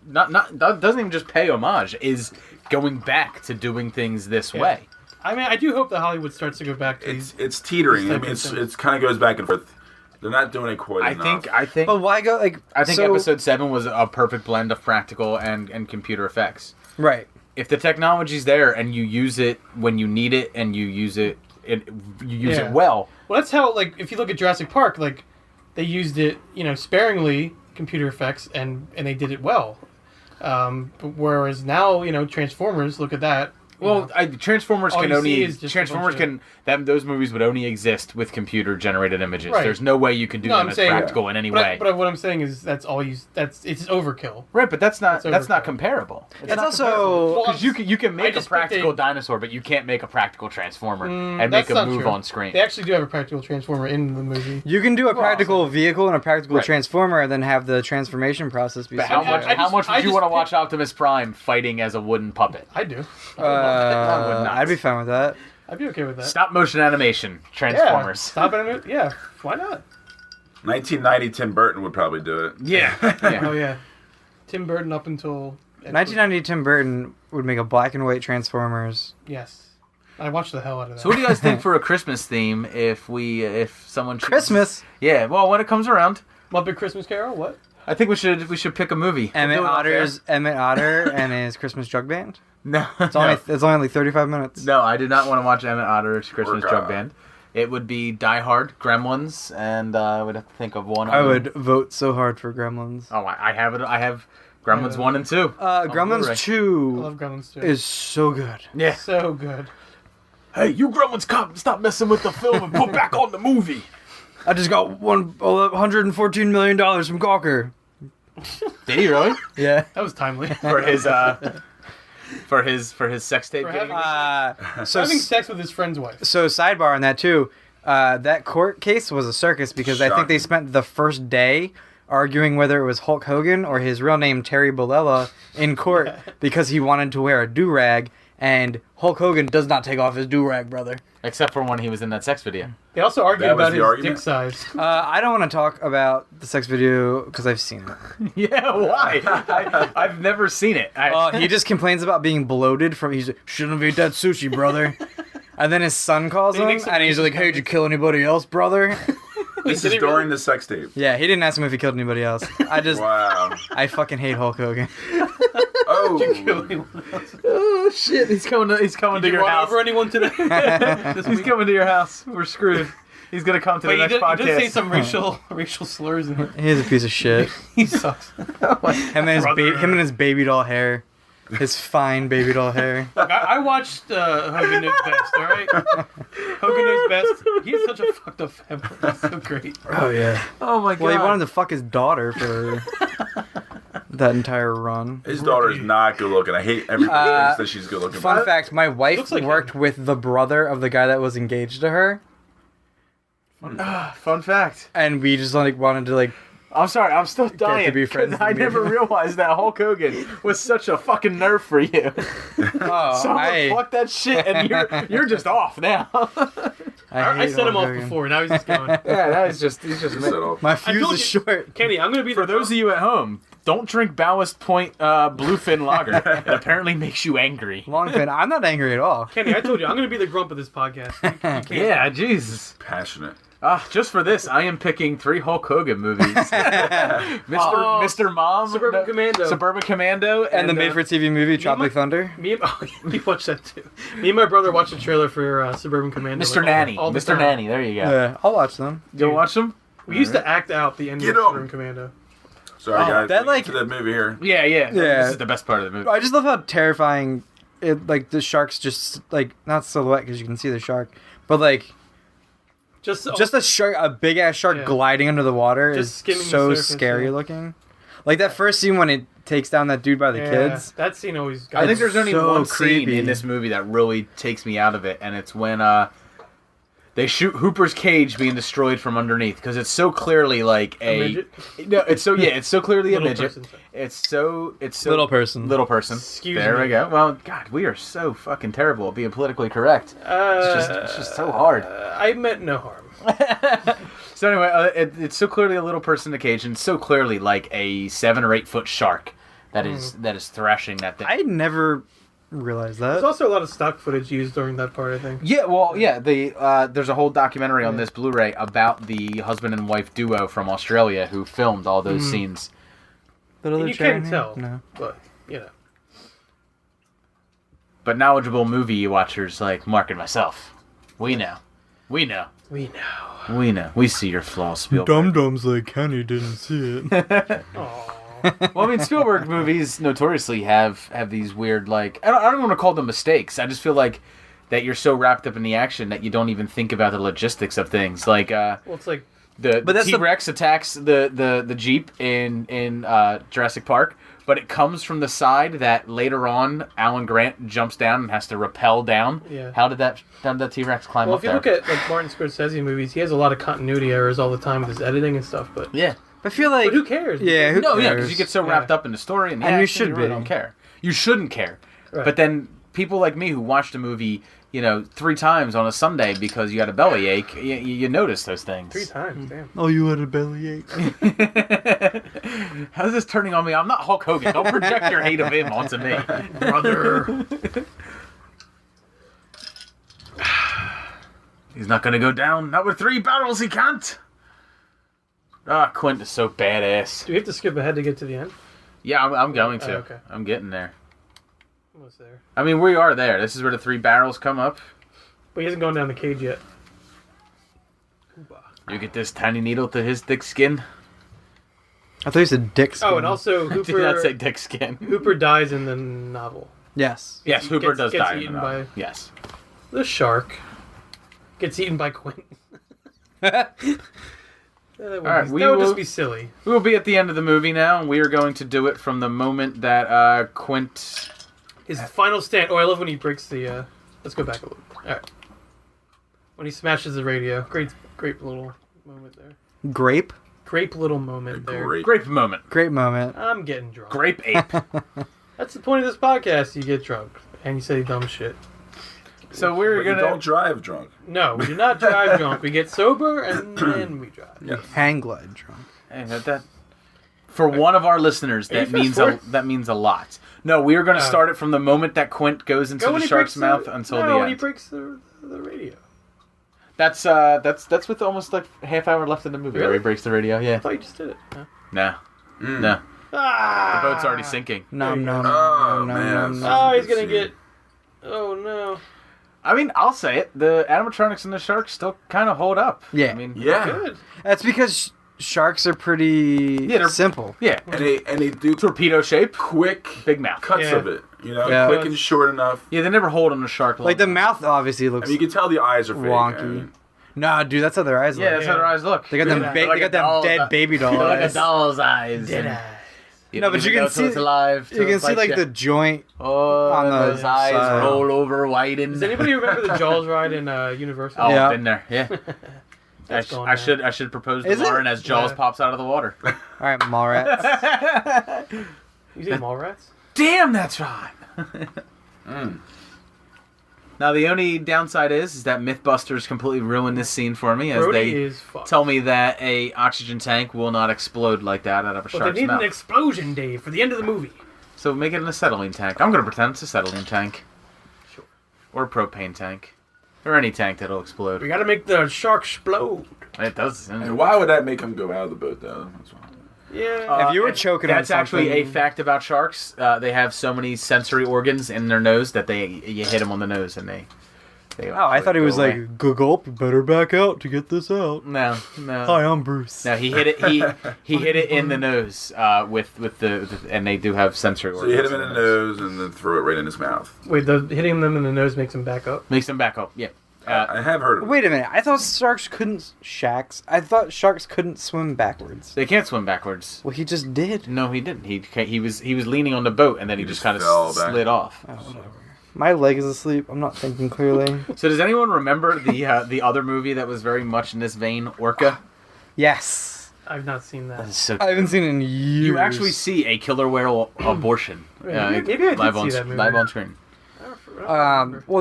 not doesn't even just pay homage, is going back to doing things this way. I mean, I do hope that Hollywood starts to go back to it's teetering. I type mean, of it's thing. it's kind of goes back and forth. They're not doing it quite enough. I think But why go like? I think so, episode 7 was a perfect blend of practical and computer effects. right. If the technology's there and you use it when you need it and you use it Yeah. well. Well, that's how, like, if you look at Jurassic Park, like, they used it, sparingly, computer effects, and they did it well. But whereas now, Transformers, look at that. Well, Transformers all can you only see is just a Transformers bunch can those movies would only exist with computer generated images. Right. There's no way you can do No, them I'm as saying- practical in any way. But what I'm saying is it's overkill. Right, but that's not It's not overkill. comparable. It's also Well, Because you can I make a just practical picked dinosaur, but you can't make a practical Transformer and make That's a not move true. on screen. They actually do have a practical Transformer in the movie. you can do a practical vehicle and a practical Right. transformer, and then have the transformation process be. But how separate. much? I How just- much I would you just want to picked- watch Optimus Prime fighting as a wooden puppet? I do. I'd be fine with that. I'd be okay with that. Stop motion animation Transformers. Yeah, stop it. Yeah, why not? 1990 Tim Burton would probably do it. Yeah. Oh yeah, Tim Burton up until 1990 Tim Burton would make a black and white Transformers. Yes, I watched the hell out of that. So what do you guys think for a Christmas theme if someone chooses- Christmas. Yeah, well, when it comes around, Muppet Christmas Carol? What? I think we should pick a movie. Emmett We'll do it off Emmett Otter and his Christmas Drug Band. air. No, It's only like 35 minutes. no, I did not want to watch Emmett Otter's Christmas Or, Drug Band. It would be Die Hard, Gremlins, and I would have to think of one. I other. would vote so hard for Gremlins. Oh, I have it. I have Gremlins 1 and 2. Gremlins Blu-ray. I 2 love Gremlins too. is so good. Yeah. so good. Hey, you Gremlins, stop messing with the film and put back on the movie. I just got $114 million from Gawker. Did he really? Yeah. That was timely. For his sex tape. For getting having- So Having sex with his friend's wife. So sidebar on that too. That court case was a circus because I think they Shocking. spent the first day arguing whether it was Hulk Hogan or his real name Terry Bollea in court because he wanted to wear a do-rag, and Hulk Hogan does not take off his do-rag, brother. Except for when he was in that sex video. They also argued That was about the his argument? dick size. I don't want to talk about the sex video because I've seen it. Yeah, why? I've never seen it. He just complains about being bloated from. He's like, shouldn't have ate that sushi, brother. And then his son calls He him, makes some and he's like, "Hey, did you kill anybody else, brother?" This Did is he during really? the sex tape. Yeah, he didn't ask him if he killed anybody else. Wow. I fucking hate Hulk Hogan. Oh. Oh shit! He's coming to Did your you run house. over anyone today? He's coming to your house. We're screwed. He's gonna come to But the he next did, podcast. he did say some racial slurs in it. He's a piece of shit. He sucks. Him and his baby doll hair. His fine baby doll hair. Look, I watched Hogan Knows Best, alright? Hogan Knows Best. He's such a fucked up family. He's so great. Oh, yeah. Oh my god! Well, he wanted to fuck his daughter for that entire run. His daughter's not good looking. I hate everybody thinks that she's good looking. Fun fact, my wife Looks like worked with the brother of the guy that was engaged to her, Fun fact. and we just like wanted to like I'm sorry. I'm still dying. be friends 'cause I with me. never realized that Hulk Hogan was such a fucking nerve for you. oh Someone fuck that shit, and you're just off now. I set him Hulk off Hogan. before. Now he's just going. Yeah, that is just he's just. Set off. My I fuse told is you- short. Kenny, I'm gonna be For those of you at home, don't drink Ballast Point Bluefin Lager. It apparently makes you angry. Longfin. I'm not angry at all. Kenny, I told you I'm gonna be the grump of this podcast. You can't- Yeah, Jesus. Passionate. Just for this, I am picking 3 Hulk Hogan movies: Mr. Mom, Suburban Commando. Suburban Commando, And the made-for-TV movie Tropic Thunder. Me and you watched that too. Me and my brother watched the trailer for Suburban Commando. Mr. like, Nanny. all the Mr. time. Nanny. There you go. Yeah, I'll watch them. You watch them? We used to act out the ending Get of 'em. Suburban Commando. Sorry, guys. that, We'll like- get to that movie here. Yeah. Yeah. This is the best part of the movie. I just love how terrifying it. Like the sharks just like not silhouette because you can see the shark, but like Just just a big ass shark Yeah. gliding under the water Just is skimming the so surface, scary yeah. looking. Like that first scene when it takes down that dude by the kids. That scene always. Got I think there's only so one scene creepy. in this movie that really takes me out of it, and it's when they shoot Hooper's cage being destroyed from underneath because it's so clearly like a midget? no, it's so clearly a Little midget. person, sorry. It's so Little person. Little person. Excuse there me. we go. Well, God, we are so fucking terrible at being politically correct. It's just so hard. I meant no harm. So anyway, it's so clearly a little person in the cage, and so clearly like a 7 or 8 foot shark that is thrashing that thing. I never realized There's that. also a lot of stock footage used during that part. I think. Yeah, well, yeah. There's a whole documentary on this Blu-ray about the husband and wife duo from Australia who filmed all those scenes. Little And you chair can in tell, here? No. but you know. But knowledgeable movie watchers like Mark and myself, we know. We know. We see your flaws, Spielberg. Dums like Kenny didn't see it. Well, I mean, Spielberg movies notoriously have these weird, like, I don't want to call them mistakes. I just feel like that you're so wrapped up in the action that you don't even think about the logistics of things. Like, Well, it's like the that's the- T-Rex attacks the Jeep in Jurassic Park, but it comes from the side that later on Alan Grant jumps down and has to rappel down. Yeah. How did that T-Rex climb well, up if you there? look at like Martin Scorsese movies, he has a lot of continuity errors all the time with his editing and stuff. But Yeah. I feel like But who cares? Yeah, who No, cares? yeah, because you get so wrapped up in the story and the And you action, should really be. don't care. You shouldn't care. Right. But then people like me who watched a movie, 3 times on a Sunday because you had a bellyache, you notice those things. 3 times, damn. Oh, you had a bellyache. How's this turning on me? I'm not Hulk Hogan. Don't project your hate of him onto me. Brother. He's not going to go down. Not with 3 barrels, he can't. Quint is so badass. Do we have to skip ahead to get to the end? Yeah, I'm going to. Oh, okay. I'm getting there. Almost there. I mean, we are there. This is where the 3 barrels come up. But he hasn't gone down the cage yet. You get this tiny needle to his thick skin. I thought you said dick skin. Oh, and also Did not say Hooper. thick skin. Hooper dies in the novel. Yes. Yes, Hooper does gets die. eaten in the by- novel. Yes. The shark gets eaten by Quentin. That would just be silly. We will be at the end of the movie now, and we are going to do it from the moment that Quint... His final stand. Oh, I love when he breaks the. Let's go back a little. All right. When he smashes the radio. Great little moment there. Grape. Great little moment there. Great. Grape moment. Great moment. I'm getting drunk. Grape ape. That's the point of this podcast. You get drunk and you say dumb shit. So we're But you gonna... don't drive drunk. No, we do not drive drunk. We get sober and then we drive. Yes. Hang glide drunk. Hey, that for one of our listeners, Are you that means fast that means a lot. No, we are going to Oh. start it from the moment that Quint goes into Go the when he shark's breaks mouth the, until no, the when he end. breaks the radio. That's with almost like half hour left in the movie. Where Really? he breaks the radio. I Yeah. thought you just did it. No. No. No. Ah! The boat's already sinking. Nom nom Oh, nom nom man. nom nom. Oh, he's gonna get. Oh no. I mean, I'll say it. The animatronics and the sharks still kind of hold up. Yeah. I mean, Yeah. Good. That's because sharks are pretty Yeah, they're- simple. Yeah. And they do Torpedo shape. quick Big mouth. cuts Yeah. of it. Yeah. Quick and short enough. Yeah, they never hold on a shark. Like the long. mouth obviously I looks mean, you can tell the eyes are fake. wonky. I mean, Nah, dude, that's how their eyes look. Yeah, that's how their eyes look. They got them. They're like They a got them doll- dead baby doll They're like a eyes. doll's eyes. Dead and eye. you No, don't but even you can know till see- it's alive. You can see like the joint. on the those eyes side. roll over, widen. Does anybody remember the Jaws ride in Universal? Oh, Yeah. been there. Yeah. That's gone I now. should propose to Is it? Lauren as Jaws Yeah. pops out of the water. All right, Mallrats. You say Mallrats? Damn, that's right. Now, the only downside is that Mythbusters completely ruined this scene for me, as Brody they is fucked. tell me that a oxygen tank will not explode like that out of a But shark's they need mouth. an explosion, Dave, for the end of the movie. So make it an acetylene tank. I'm going to pretend it's a acetylene tank. Sure. Or a propane tank. Or any tank that'll explode. We gotta make the shark explode. It does. And why would that make him go out of the boat, though? That's why. Yeah. If you were choking on That's actually a something- fact about sharks. They have so many sensory organs in their nose that you hit them on the nose and they Oh, I thought he was go away. like, gulp, better back out to get this out. No. Hi, I'm Bruce. No, he hit it. He hit it in the nose with the and they do have sensory So organs. you hit him in the nose and then throw it right in his mouth. Wait, hitting them in the nose makes them back up? Makes them back up. Yeah. I have heard of it. Wait a minute. I thought sharks couldn't swim backwards. They can't swim backwards. Well, he just did. No, he didn't. He was leaning on the boat and then he just kind of fell back. slid off. Oh, whatever. My leg is asleep. I'm not thinking clearly. So does anyone remember the other movie that was very much in this vein, Orca? Yes. I've not seen that. So I haven't seen it in years. you actually see a killer whale abortion Maybe I did live see on that movie. live on screen. Well,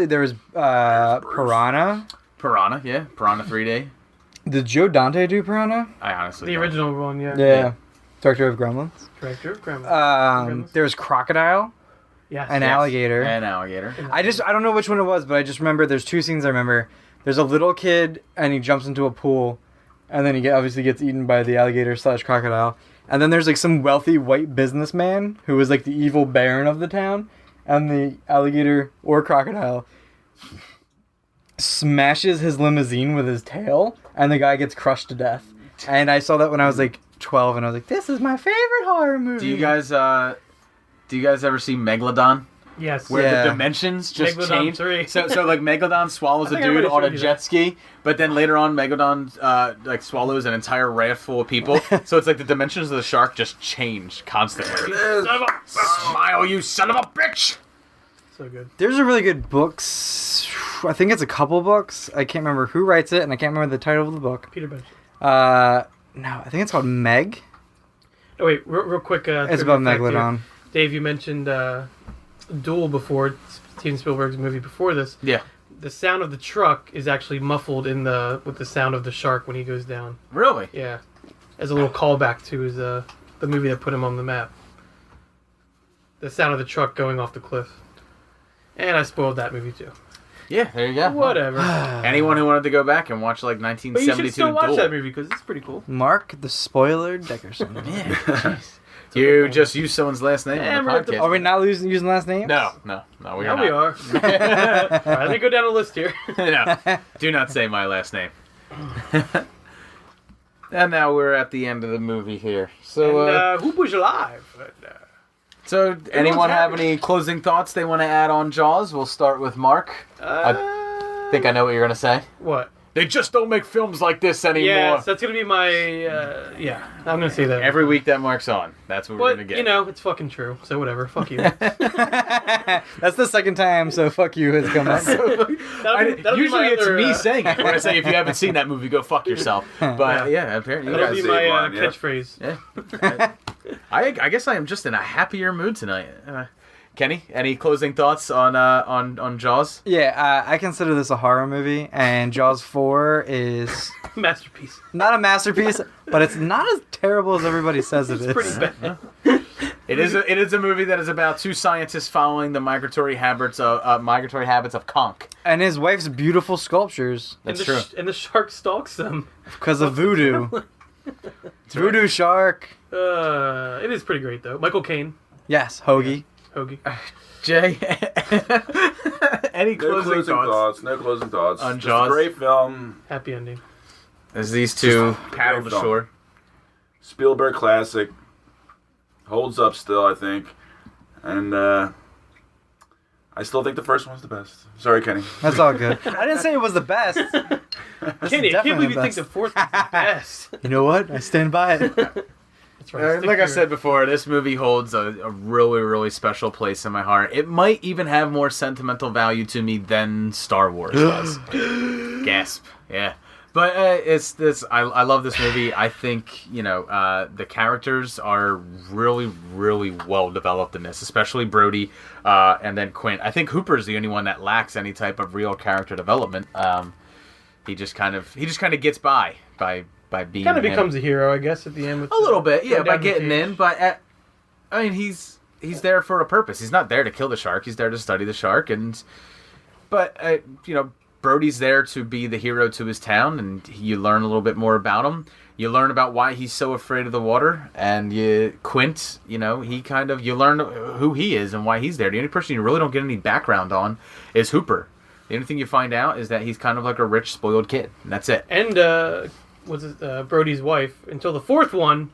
there was Piranha. Piranha, yeah, Piranha 3D. Did Joe Dante do Piranha? I honestly The don't. original one, yeah. Yeah. Director of Gremlins. Director of Gremlins. There was Crocodile, Yes. an alligator. An alligator. I don't know which one it was, but I just remember there's two scenes I remember. There's a little kid and he jumps into a pool, and then he obviously gets eaten by the alligator / crocodile. And then there's like some wealthy white businessman who was like the evil baron of the town, and the alligator or crocodile smashes his limousine with his tail, and the guy gets crushed to death. And I saw that when I was like 12, and I was like, "This is my favorite horror movie." Do you guys ever see Megalodon? Yes. Where Yeah. the dimensions just Megalodon change. 3. So like Megalodon swallows a I think I dude already on a showed you jet that. ski, but then later on Megalodon like swallows an entire raft full of people. So it's like the dimensions of the shark just change constantly. Son of a- Smile, you son of a bitch! So good. There's a really good books. I think it's a couple books. I can't remember who writes it, and I can't remember the title of the book. Peter Bench. No, I think it's called Meg. Oh, wait, real quick. It's trivia about fact here. Megalodon. Dave, you mentioned Duel before, Steven Spielberg's movie before this. Yeah. The sound of the truck is actually muffled with the sound of the shark when he goes down. Really? Yeah. As a little callback to his the movie that put him on the map. The sound of the truck going off the cliff. And I spoiled that movie too. Yeah, there you go. Whatever. Anyone who wanted to go back and watch like But you 1972 should still watch Duel. that movie because it's pretty cool. Mark the Spoiler Deckerson. Yeah, jeez. You just used someone's last name Yeah, on the we're at the- podcast. Are we not using last names? No, we Now are we not. are. Alright, let me go down the list here. No, do not say my last name. And now we're at the end of the movie here. So, And who was alive? so anyone have happy. any closing thoughts they want to add on Jaws? We'll start with Mark. I think I know what you're gonna say. What? They just don't make films like this anymore. Yeah, so that's gonna be my yeah. I'm gonna say that Every week that Mark's on, that's what we're gonna But get. you know, it's fucking true. So whatever. Fuck you. That's the second time, so fuck you has come up. That'll be usually my it's other, me saying it when I say if you haven't seen that movie, go fuck yourself. But yeah, apparently you That'll guys. be my one, yeah. catchphrase. Yeah. I guess I am just in a happier mood tonight. Kenny, any closing thoughts on Jaws? Yeah, I consider this a horror movie, and Jaws 4 is Masterpiece. not a masterpiece, but it's not as terrible as everybody says it is. Pretty bad. It is a movie that is about two scientists following the migratory habits of conch. And his wife's beautiful sculptures That's and true. And the shark stalks them. because of voodoo. Voodoo shark. It is pretty great though. Michael Caine, Yes, Hoagie. Hoagie. Jay, any No closing thoughts? No closing thoughts. On Just Jaws? a great film. Happy ending. As these two paddle great to film. shore. Spielberg classic. Holds up still, I think. And I still think the first one's the best. Sorry, Kenny. That's all good. I didn't say it was the best. Kenny, I can't definitely believe you the think the best. fourth is the best. You know what? I stand by it. That's right. Stick Like to I it. said before, this movie holds a really, really special place in my heart. It might even have more sentimental value to me than Star Wars does. Gasp. Yeah. But it's this. I love this movie. I think the characters are really, really well developed in this, especially Brody, and then Quint. I think Hooper is the only one that lacks any type of real character development. He just kind of gets by being. Kind of becomes a hero, I guess, at the end. With a little bit, yeah, by down the getting cage. in. But I mean, he's there for a purpose. He's not there to kill the shark. He's there to study the shark, but Brody's there to be the hero to his town, and you learn a little bit more about him. You learn about why he's so afraid of the water, and Quint, you learn who he is and why he's there. The only person you really don't get any background on is Hooper. The only thing you find out is that he's kind of like a rich, spoiled kid, and that's it. And Brody's wife until the fourth one,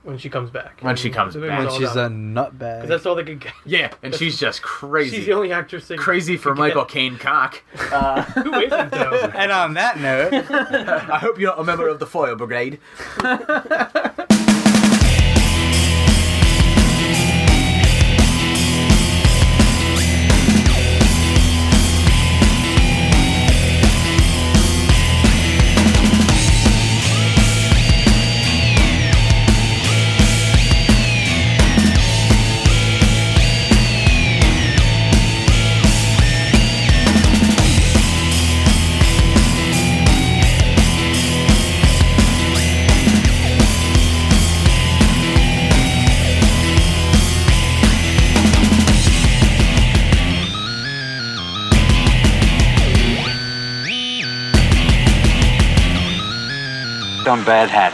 when she comes back. When she comes back. When she's a nutbag. 'Cause that's all they could get. Yeah, and she's just crazy. She's the only actress. Crazy for Michael Caine cock. Who isn't though? And on that note, I hope you're not a member of the Foil Brigade. Some bad hat